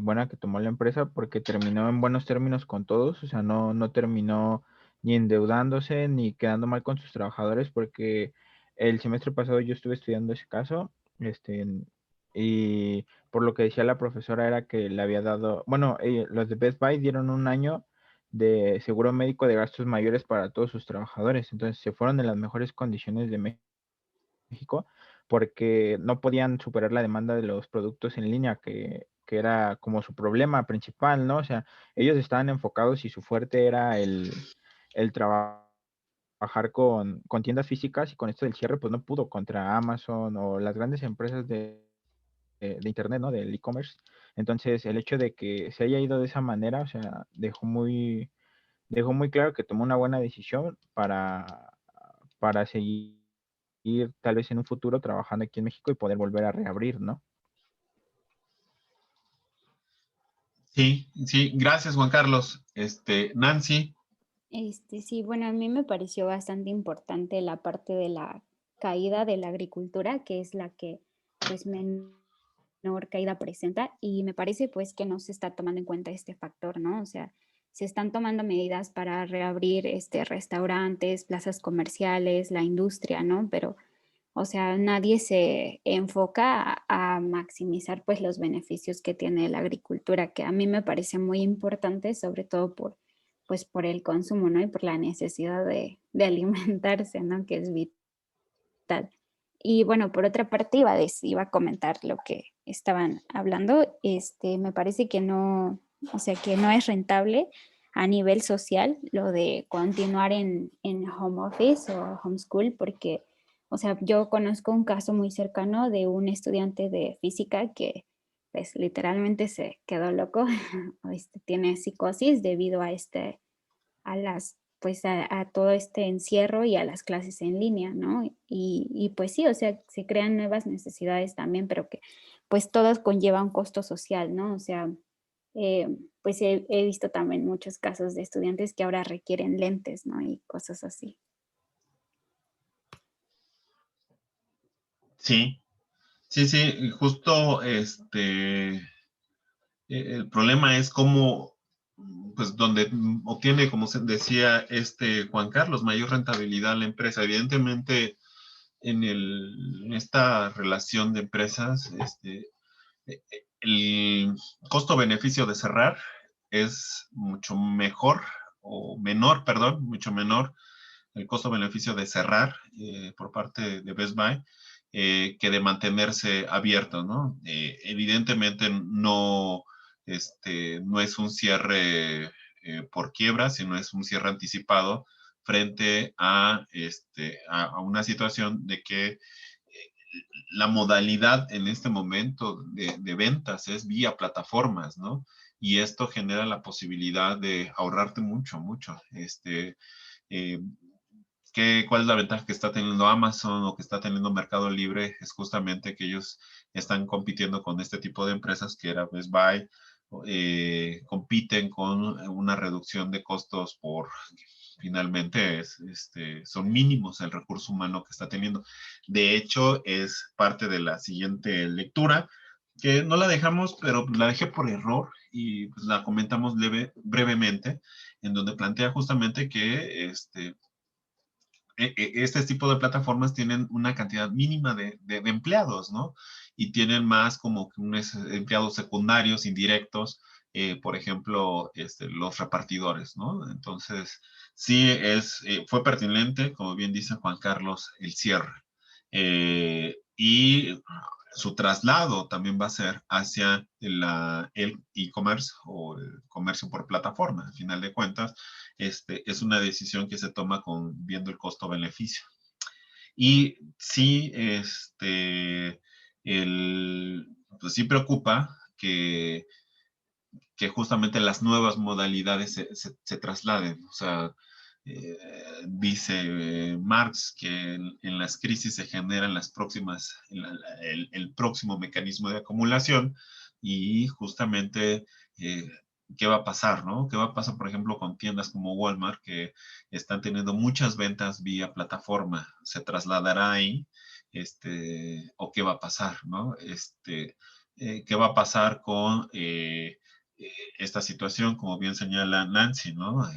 buena que tomó la empresa porque terminó en buenos términos con todos, o sea, no terminó ni endeudándose ni quedando mal con sus trabajadores porque el semestre pasado yo estuve estudiando ese caso, y por lo que decía la profesora era que le había dado, bueno, los de Best Buy dieron un año de seguro médico de gastos mayores para todos sus trabajadores, entonces se fueron en las mejores condiciones de México porque no podían superar la demanda de los productos en línea, que era como su problema principal, ¿no? O sea, ellos estaban enfocados y su fuerte era el trabajar con tiendas físicas y con esto del cierre, pues no pudo contra Amazon o las grandes empresas de Internet, ¿no? Del e-commerce. Entonces, el hecho de que se haya ido de esa manera, o sea, dejó muy claro que tomó una buena decisión para seguir tal vez en un futuro trabajando aquí en México y poder volver a reabrir, ¿no? Sí, sí, gracias Juan Carlos. Nancy. Sí, bueno, a mí me pareció bastante importante la parte de la caída de la agricultura, que es la que pues menor caída presenta, y me parece pues que no se está tomando en cuenta este factor, ¿no? O sea, se están tomando medidas para reabrir restaurantes, plazas comerciales, la industria, ¿no? Pero, o sea, nadie se enfoca a maximizar pues los beneficios que tiene la agricultura, que a mí me parece muy importante, sobre todo pues por el consumo, ¿no? Y por la necesidad de alimentarse, ¿no? Que es vital. Y bueno, por otra parte iba a comentar lo que estaban hablando. Me parece que no, o sea, que no es rentable a nivel social lo de continuar en home office o homeschool, porque, o sea, yo conozco un caso muy cercano de un estudiante de física que, pues, literalmente se quedó loco, tiene psicosis debido a las, pues a todo este encierro y a las clases en línea, ¿no? Y pues sí, o sea, se crean nuevas necesidades también, pero que pues todas conllevan un costo social, ¿no? O sea, eh, pues he visto también muchos casos de estudiantes que ahora requieren lentes, ¿no? Y cosas así. Sí, sí, sí, y justo el problema es cómo, pues donde obtiene, como se decía Juan Carlos, mayor rentabilidad la empresa. Evidentemente, en esta relación de empresas, el costo-beneficio de cerrar es mucho mejor, o menor, perdón, mucho menor el costo-beneficio de cerrar por parte de Best Buy que de mantenerse abierto, ¿no? Evidentemente no es un cierre por quiebra, sino es un cierre anticipado frente a una situación de que la modalidad en este momento de ventas es vía plataformas, ¿no? Y esto genera la posibilidad de ahorrarte mucho, mucho. Eh, ¿Cuál es la ventaja que está teniendo Amazon o que está teniendo Mercado Libre? Es justamente que ellos están compitiendo con este tipo de empresas que era Best Buy, compiten con una reducción de costos por finalmente son mínimos el recurso humano que está teniendo. De hecho, es parte de la siguiente lectura, que no la dejamos, pero la dejé por error y pues, la comentamos brevemente, en donde plantea justamente que este tipo de plataformas tienen una cantidad mínima de empleados, ¿no? Y tienen más como que unos empleados secundarios, indirectos, por ejemplo, los repartidores, ¿no? Entonces, sí fue pertinente, como bien dice Juan Carlos, el cierre. Y su traslado también va a ser hacia el e-commerce o el comercio por plataforma. Al final de cuentas, es una decisión que se toma viendo el costo-beneficio. Y sí, pues sí preocupa que justamente las nuevas modalidades se trasladen. O sea, dice Marx que en las crisis se generan las próximas, el próximo mecanismo de acumulación y justamente qué va a pasar, ¿no? ¿Qué va a pasar, por ejemplo, con tiendas como Walmart que están teniendo muchas ventas vía plataforma? ¿Se trasladará ahí? ¿O qué va a pasar, ¿no? ¿Qué va a pasar con esta situación, como bien señala Nancy, ¿no?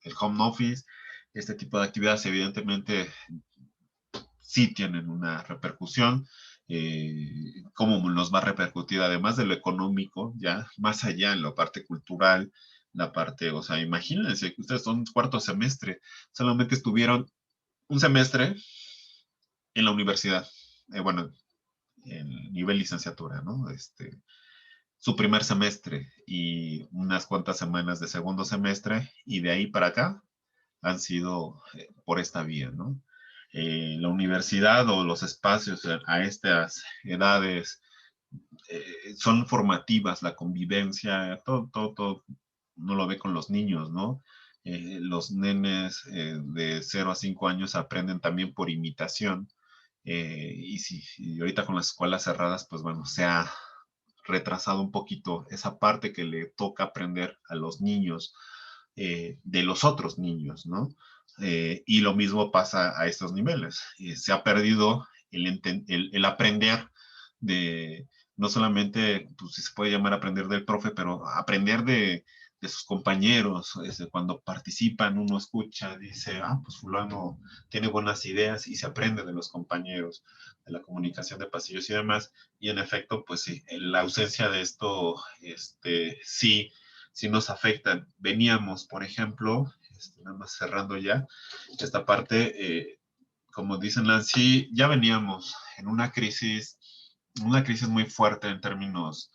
El home office, este tipo de actividades evidentemente sí tienen una repercusión. ¿Cómo nos va a repercutir además de lo económico, ya más allá en la parte cultural, la parte, o sea, imagínense que ustedes son cuarto semestre, solamente estuvieron un semestre en la universidad, bueno, en nivel licenciatura, ¿no? Su primer semestre y unas cuantas semanas de segundo semestre y de ahí para acá han sido por esta vía, ¿no? La universidad o los espacios a estas edades son formativas, la convivencia, todo, no lo ve con los niños, ¿no? Los nenes de 0 a 5 años aprenden también por imitación. Y ahorita con las escuelas cerradas, pues bueno, se ha retrasado un poquito esa parte que le toca aprender a los niños de los otros niños, ¿no? Y lo mismo pasa a estos niveles. Se ha perdido el aprender de, no solamente, pues si se puede llamar aprender del profe, pero aprender de sus compañeros. Cuando participan, uno escucha, dice, ah, pues fulano tiene buenas ideas y se aprende de los compañeros, de la comunicación de pasillos y demás. Y en efecto, pues sí, la ausencia de esto, sí, sí nos afecta. Veníamos, por ejemplo, nada más cerrando ya esta parte, como dice Nancy, ya veníamos en una crisis muy fuerte en términos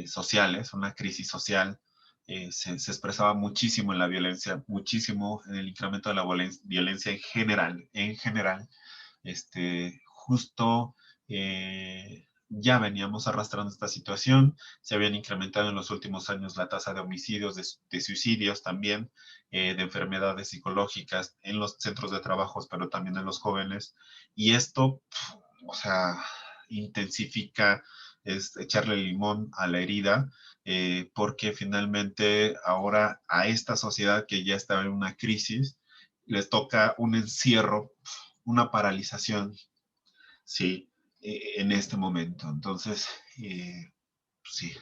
sociales, una crisis social. Se expresaba muchísimo en la violencia, muchísimo en el incremento de la violencia en general. Justo ya veníamos arrastrando esta situación, se habían incrementado en los últimos años la tasa de homicidios, de suicidios también, de enfermedades psicológicas en los centros de trabajo, pero también en los jóvenes, y esto, o sea, intensifica, es echarle limón a la herida, porque finalmente ahora a esta sociedad que ya estaba en una crisis, les toca un encierro, una paralización, sí, en este momento. Entonces, sí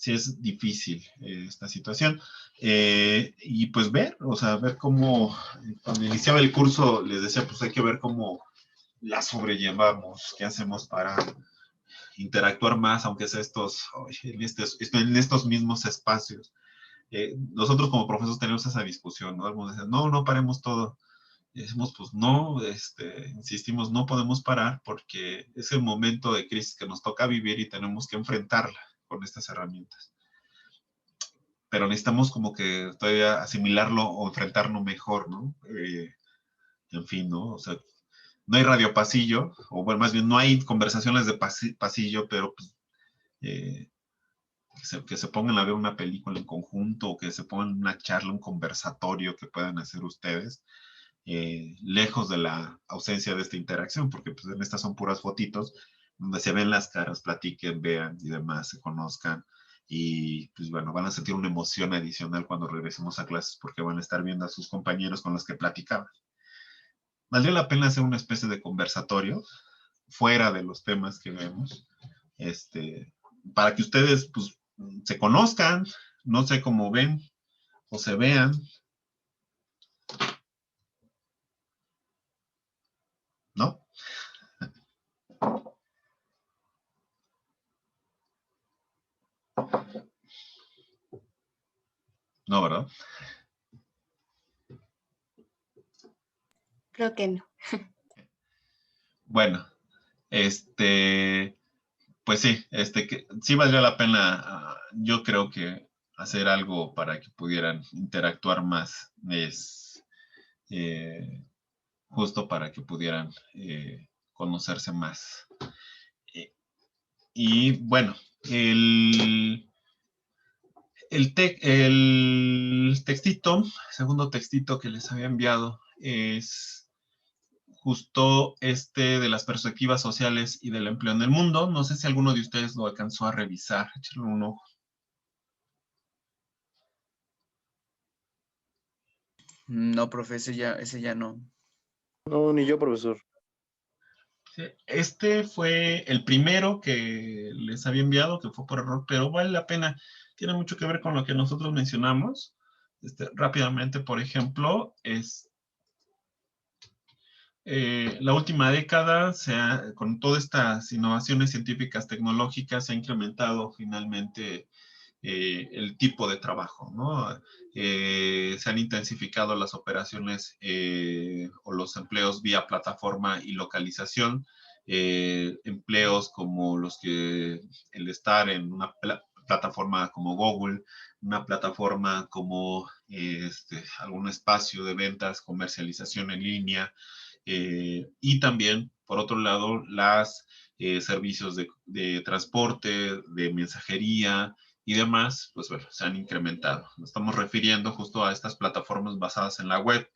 es difícil esta situación. Y pues ver cómo, cuando iniciaba el curso, les decía, pues hay que ver cómo la sobrellevamos, qué hacemos para interactuar más, aunque sea en estos mismos espacios. Nosotros como profesores tenemos esa discusión, ¿no? Algunos dicen, no paremos todo. Y decimos, pues no, insistimos, no podemos parar porque es el momento de crisis que nos toca vivir y tenemos que enfrentarla con estas herramientas. Pero necesitamos como que todavía asimilarlo o enfrentarlo mejor, ¿no? En fin, ¿no? O sea, no hay radio pasillo, o bueno, más bien no hay conversaciones de pasillo, pero pues, que se pongan a ver una película en conjunto o que se pongan una charla, un conversatorio que puedan hacer ustedes, lejos de la ausencia de esta interacción, porque pues en estas son puras fotitos donde se ven las caras, platiquen, vean y demás, se conozcan y pues bueno, van a sentir una emoción adicional cuando regresemos a clases porque van a estar viendo a sus compañeros con los que platicaban. Valdría la pena hacer una especie de conversatorio fuera de los temas que vemos, para que ustedes pues se conozcan, no sé cómo ven o se vean. ¿No? No, ¿verdad? Creo que no. Bueno, pues sí, que sí valdría la pena, yo creo que hacer algo para que pudieran interactuar más, es justo para que pudieran conocerse más. Y bueno, el textito, segundo textito que les había enviado es justo de las perspectivas sociales y del empleo en el mundo. No sé si alguno de ustedes lo alcanzó a revisar, échenle un ojo. No, profe, ese ya no. No, ni yo, profesor. Sí, este fue el primero que les había enviado, que fue por error, pero vale la pena. Tiene mucho que ver con lo que nosotros mencionamos. Rápidamente, por ejemplo, la última década, con todas estas innovaciones científicas tecnológicas, se ha incrementado finalmente el tipo de trabajo, ¿no? Se han intensificado las operaciones o los empleos vía plataforma y localización, empleos como el estar en una plataforma como Google, una plataforma como algún espacio de ventas, comercialización en línea, y también, por otro lado, los servicios de transporte, de mensajería y demás, pues bueno, se han incrementado. Nos estamos refiriendo justo a estas plataformas basadas en la web,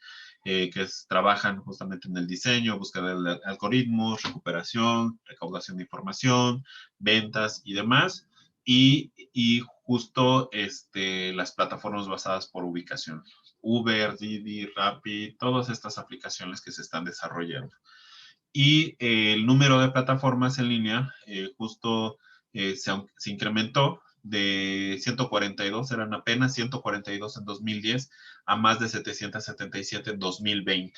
que trabajan justamente en el diseño, búsqueda de algoritmos, recuperación, recaudación de información, ventas y demás. Y justo las plataformas basadas por ubicación. Uber, Didi, Rappi, todas estas aplicaciones que se están desarrollando. Y el número de plataformas en línea justo se incrementó de 142, eran apenas 142 en 2010, a más de 777 en 2020.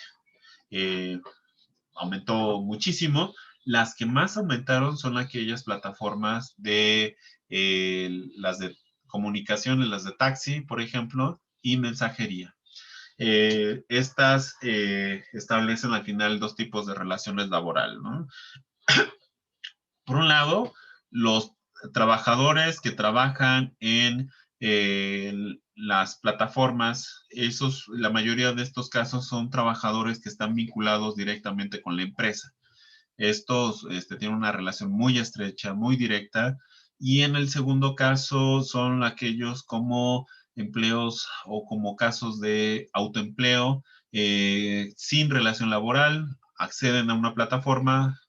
Aumentó muchísimo. Las que más aumentaron son aquellas plataformas de las de comunicaciones, las de taxi, por ejemplo, y mensajería. Estas establecen al final dos tipos de relaciones laborales, ¿no? Por un lado, los trabajadores que trabajan en las plataformas, la mayoría de estos casos son trabajadores que están vinculados directamente con la empresa. Estos tienen una relación muy estrecha, muy directa, y en el segundo caso son aquellos como empleos o como casos de autoempleo sin relación laboral, acceden a una plataforma,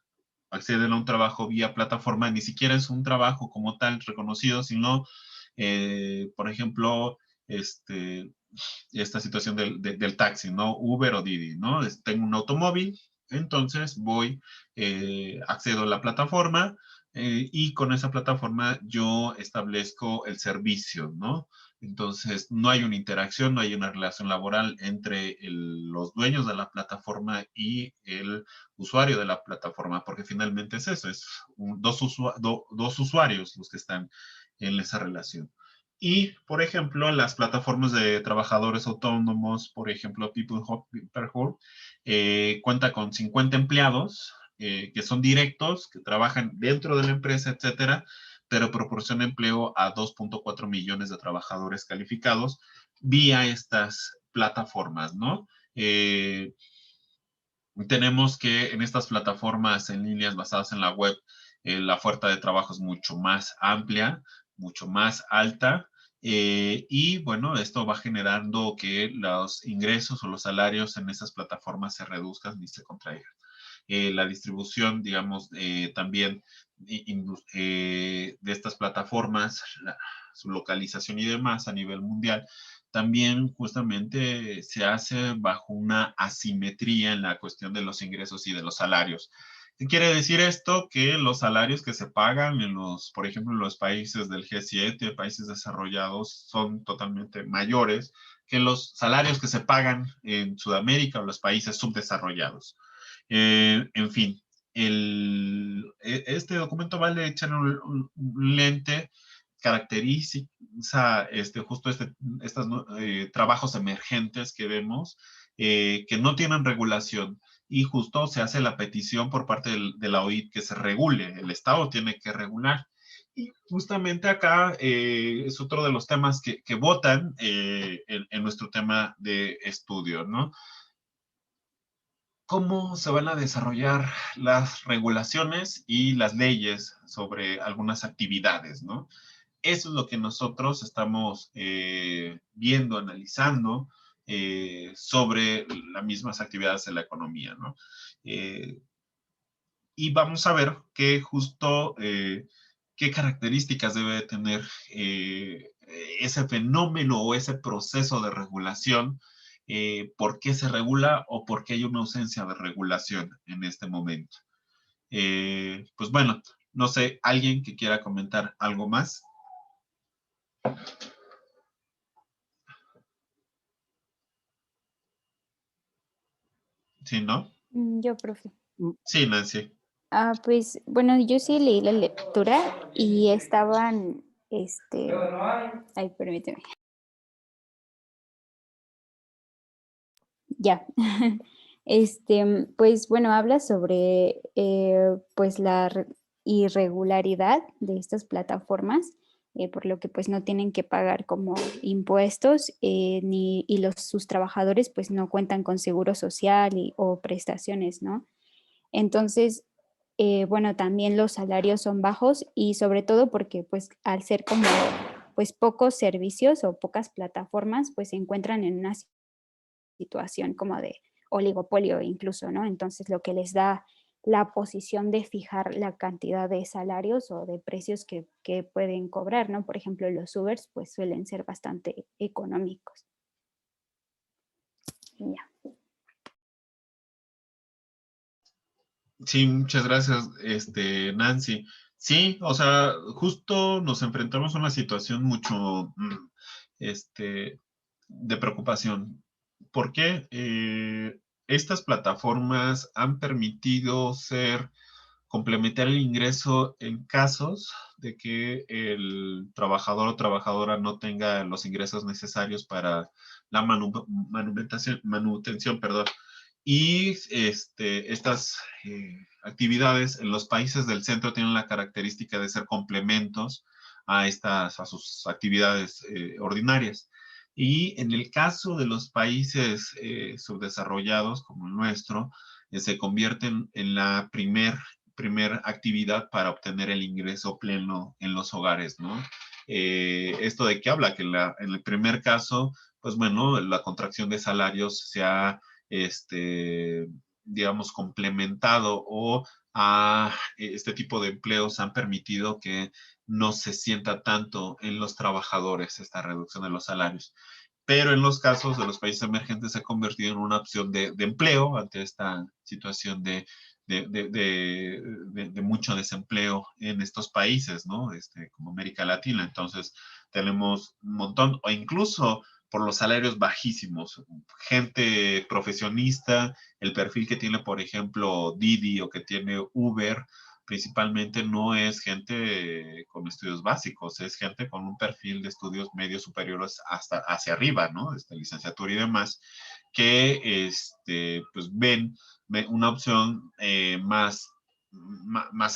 acceden a un trabajo vía plataforma, ni siquiera es un trabajo como tal reconocido, sino, por ejemplo, esta situación del taxi, ¿no? Uber o Didi, ¿no? Tengo un automóvil, entonces voy, accedo a la plataforma y con esa plataforma yo establezco el servicio, ¿no? Entonces, no hay una interacción, no hay una relación laboral entre los dueños de la plataforma y el usuario de la plataforma, porque finalmente es eso, es dos usuarios los que están en esa relación. Y, por ejemplo, las plataformas de trabajadores autónomos, por ejemplo, People Hub, cuenta con 50 empleados que son directos, que trabajan dentro de la empresa, etcétera, pero proporciona empleo a 2.4 millones de trabajadores calificados vía estas plataformas, ¿no? Tenemos que en estas plataformas en líneas basadas en la web, la oferta de trabajo es mucho más amplia, mucho más alta, y bueno, esto va generando que los ingresos o los salarios en esas plataformas se reduzcan y se contraigan. La distribución, digamos, también de estas plataformas, su localización y demás a nivel mundial, también justamente se hace bajo una asimetría en la cuestión de los ingresos y de los salarios. ¿Qué quiere decir esto? Que los salarios que se pagan por ejemplo, en los países del G7, países desarrollados, son totalmente mayores que los salarios que se pagan en Sudamérica o los países subdesarrollados. En fin, este documento vale echar un lente, caracteriza justo estos trabajos emergentes que vemos, que no tienen regulación, y justo se hace la petición por parte de la OIT que se regule, el Estado tiene que regular. Y justamente acá es otro de los temas que votan en nuestro tema de estudio, ¿no? ¿Cómo se van a desarrollar las regulaciones y las leyes sobre algunas actividades, ¿no? Eso es lo que nosotros estamos viendo, analizando sobre las mismas actividades de la economía, ¿no? Y vamos a ver qué qué características debe tener ese fenómeno o ese proceso de regulación, por qué se regula o por qué hay una ausencia de regulación en este momento. Pues bueno, no sé, ¿alguien que quiera comentar algo más? ¿Sí, no? Yo, profe. Sí, Nancy. Pues bueno, yo sí leí la lectura y estaban, ay, permíteme. Ya. Pues bueno, habla sobre pues la irregularidad de estas plataformas, por lo que pues no tienen que pagar como impuestos y sus trabajadores pues no cuentan con seguro social o prestaciones, ¿no? Entonces, bueno, también los salarios son bajos y sobre todo porque pues al ser como pues pocos servicios o pocas plataformas pues se encuentran en una situación como de oligopolio incluso, ¿no? Entonces lo que les da la posición de fijar la cantidad de salarios o de precios que pueden cobrar, ¿no? Por ejemplo, los Ubers pues suelen ser bastante económicos. Y ya. Sí, muchas gracias, Nancy. Sí, o sea, justo nos enfrentamos a una situación mucho, de preocupación. ¿Por qué? Estas plataformas han permitido complementar el ingreso en casos de que el trabajador o trabajadora no tenga los ingresos necesarios para la manutención, perdón. Y estas actividades en los países del centro tienen la característica de ser complementos a sus actividades ordinarias. Y en el caso de los países subdesarrollados como el nuestro, se convierten en la primer actividad para obtener el ingreso pleno en los hogares, ¿no? ¿Esto de qué habla? Que en el primer caso, pues bueno, la contracción de salarios se ha digamos, complementado o este tipo de empleos han permitido que no se sienta tanto en los trabajadores esta reducción de los salarios. Pero en los casos de los países emergentes se ha convertido en una opción de empleo ante esta situación de mucho desempleo en estos países, ¿no? Como América Latina. Entonces, tenemos un montón, o incluso por los salarios bajísimos, gente profesionista, el perfil que tiene, por ejemplo, Didi o que tiene Uber, principalmente no es gente con estudios básicos, es gente con un perfil de estudios medios superiores hasta hacia arriba, ¿no? Licenciatura y demás, que pues ven una opción más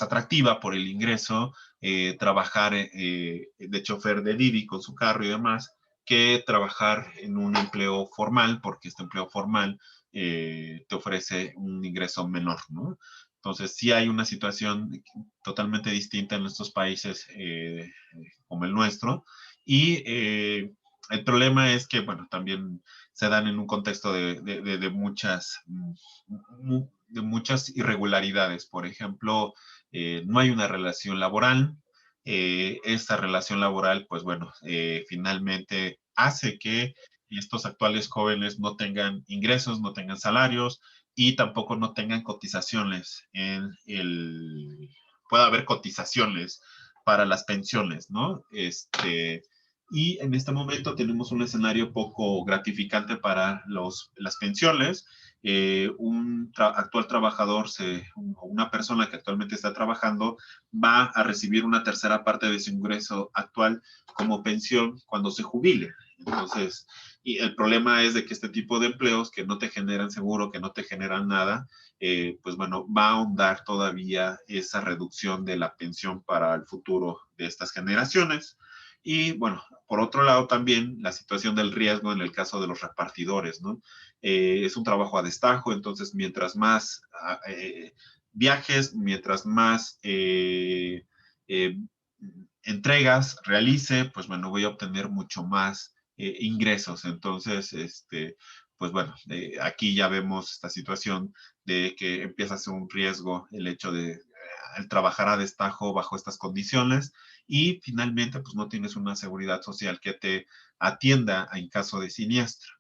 atractiva por el ingreso, trabajar de chofer de Didi con su carro y demás, que trabajar en un empleo formal, porque este empleo formal te ofrece un ingreso menor, ¿no? Entonces, sí hay una situación totalmente distinta en estos países como el nuestro. Y el problema es que, bueno, también se dan en un contexto de muchas irregularidades. Por ejemplo, no hay una relación laboral. Esta relación laboral, pues bueno, finalmente hace que estos actuales jóvenes no tengan ingresos, no tengan salarios y tampoco no tengan cotizaciones puede haber cotizaciones para las pensiones, ¿no? Y en este momento tenemos un escenario poco gratificante para las pensiones. Un actual trabajador o una persona que actualmente está trabajando va a recibir una tercera parte de su ingreso actual como pensión cuando se jubile. Entonces, y el problema es de que este tipo de empleos que no te generan seguro, que no te generan nada, pues bueno, va a ahondar todavía esa reducción de la pensión para el futuro de estas generaciones. Y bueno, por otro lado también la situación del riesgo en el caso de los repartidores, ¿no? Es un trabajo a destajo, entonces mientras más viajes, mientras más entregas realice, pues bueno, voy a obtener mucho más ingresos. Entonces, pues bueno, aquí ya vemos esta situación de que empieza a ser un riesgo el hecho de el trabajar a destajo bajo estas condiciones y finalmente pues no tienes una seguridad social que te atienda en caso de siniestro.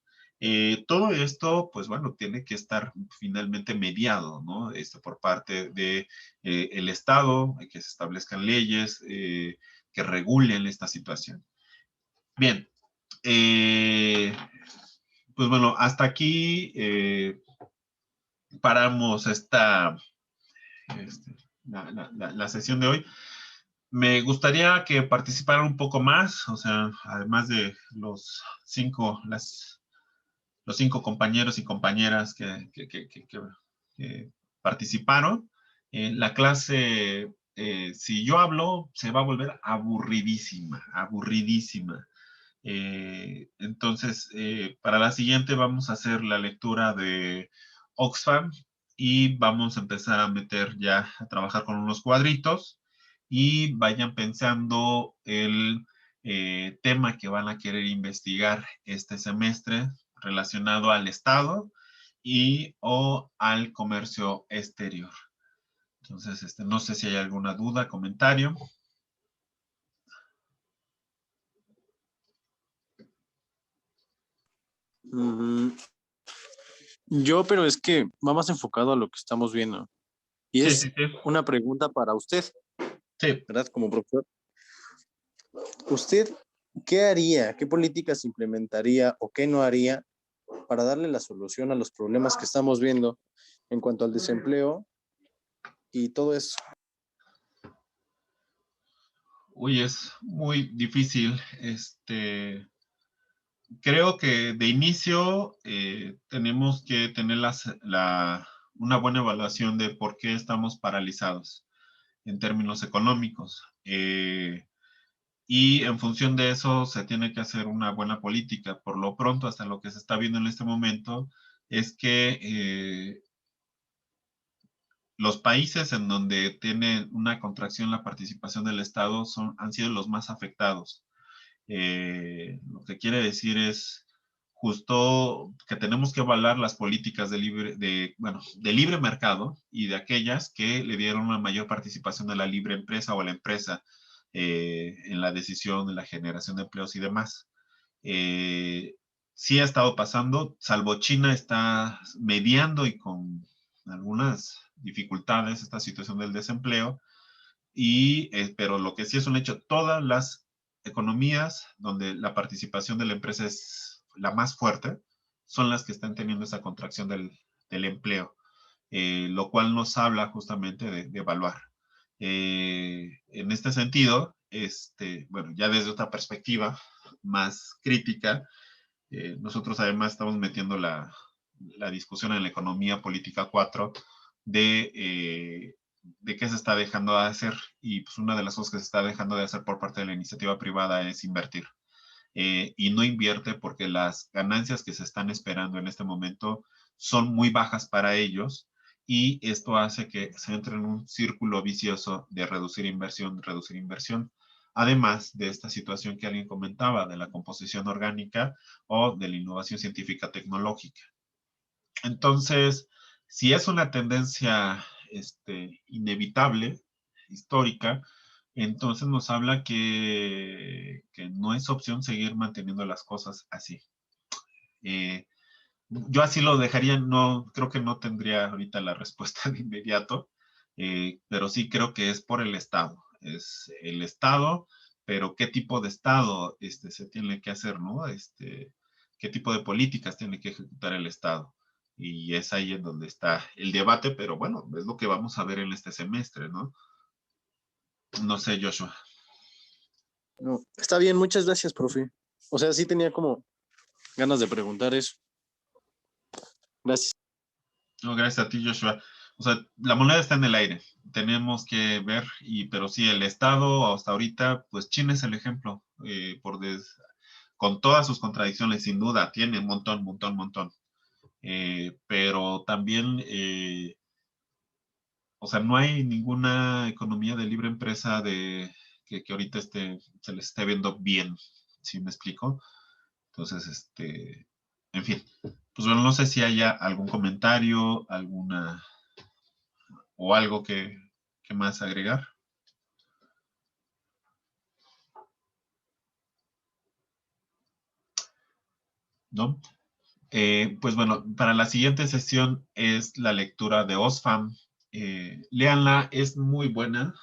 Todo esto, pues bueno, tiene que estar finalmente mediado, ¿no? Por parte de el Estado, que se establezcan leyes que regulen esta situación. Bien, pues bueno, hasta aquí paramos la sesión de hoy. Me gustaría que participaran un poco más, o sea, además de los cinco compañeros y compañeras que participaron. La clase, si yo hablo, se va a volver aburridísima, aburridísima. Entonces, para la siguiente vamos a hacer la lectura de Oxfam y vamos a empezar a meter ya a trabajar con unos cuadritos y vayan pensando el tema que van a querer investigar este semestre relacionado al Estado y o al comercio exterior. Entonces, no sé si hay alguna duda, comentario. Yo, pero es que va más enfocado a lo que estamos viendo. Y Sí, es sí, sí. una pregunta para usted, Sí. ¿verdad? Como profesor. ¿Usted qué haría, qué políticas implementaría o qué no haría para darle la solución a los problemas que estamos viendo en cuanto al desempleo y todo eso? Uy, es muy difícil. Creo que de inicio tenemos que tener una buena evaluación de por qué estamos paralizados en términos económicos. Y en función de eso se tiene que hacer una buena política. Por lo pronto, hasta lo que se está viendo en este momento, es que los países en donde tiene una contracción la participación del Estado han sido los más afectados. Lo que quiere decir es justo que tenemos que evaluar las políticas de libre mercado y de aquellas que le dieron una mayor participación a la libre empresa o a la empresa en la decisión de la generación de empleos y demás. Sí ha estado pasando, salvo China está mediando y con algunas dificultades esta situación del desempleo, pero lo que sí es un hecho, todas las economías donde la participación de la empresa es la más fuerte son las que están teniendo esa contracción del empleo, lo cual nos habla justamente de evaluar. En este sentido, bueno, ya desde otra perspectiva más crítica, nosotros además estamos metiendo la discusión en la economía política 4 de qué se está dejando de hacer, y pues una de las cosas que se está dejando de hacer por parte de la iniciativa privada es invertir. Y no invierte porque las ganancias que se están esperando en este momento son muy bajas para ellos, y esto hace que se entre en un círculo vicioso de reducir inversión, además de esta situación que alguien comentaba de la composición orgánica o de la innovación científica tecnológica. Entonces, si es una tendencia inevitable, histórica, entonces nos habla que no es opción seguir manteniendo las cosas así. Yo así lo dejaría, no, creo que no tendría ahorita la respuesta de inmediato, pero sí creo que es por el Estado. Es el Estado, pero ¿qué tipo de Estado se tiene que hacer, no? ¿Qué tipo de políticas tiene que ejecutar el Estado? Y es ahí en donde está el debate, pero bueno, es lo que vamos a ver en este semestre, ¿no? No sé, Joshua. No, está bien, muchas gracias, profe. O sea, sí tenía como ganas de preguntar eso. Gracias. No, gracias a ti, Joshua. O sea, la moneda está en el aire. Tenemos que ver, pero sí, el Estado hasta ahorita, pues China es el ejemplo, con todas sus contradicciones, sin duda, tiene un montón. Pero también, o sea, no hay ninguna economía de libre empresa que ahorita se les esté viendo bien, ¿sí me explico? Entonces, en fin, pues bueno, no sé si haya algún comentario, o algo que más agregar. ¿No? Pues bueno, para la siguiente sesión es la lectura de Oxfam. Léanla, es muy buena.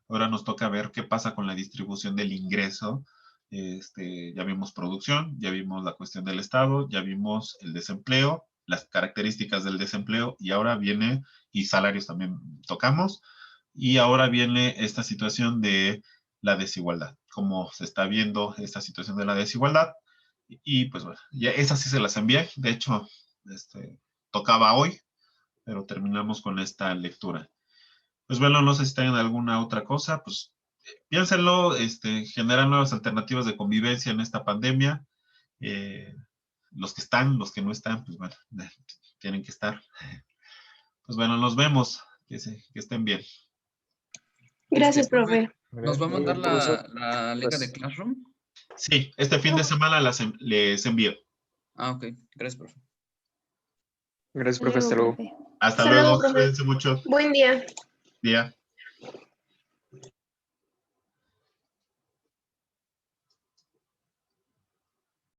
Ahora nos toca ver qué pasa con la distribución del ingreso. Ya vimos producción, ya vimos la cuestión del Estado, ya vimos el desempleo, las características del desempleo, y ahora viene, y salarios también tocamos, y ahora viene esta situación de la desigualdad, cómo se está viendo esta situación de la desigualdad. Y pues bueno, ya esas sí se las envié. De hecho, tocaba hoy, pero terminamos con esta lectura. Pues bueno, no sé si tienen alguna otra cosa, pues piénsenlo, generar nuevas alternativas de convivencia en esta pandemia. Los que están, los que no están, pues bueno, tienen que estar. Pues bueno, nos vemos. Que estén bien. Gracias, profe. ¿Nos va a mandar la liga de Classroom? Sí, este fin de semana les envío. Ah, ok. Gracias, profe. Gracias, Hasta profe. Hasta luego, luego. profe. Hasta Hasta luego, luego, profe. cuídense mucho. Buen día. Día.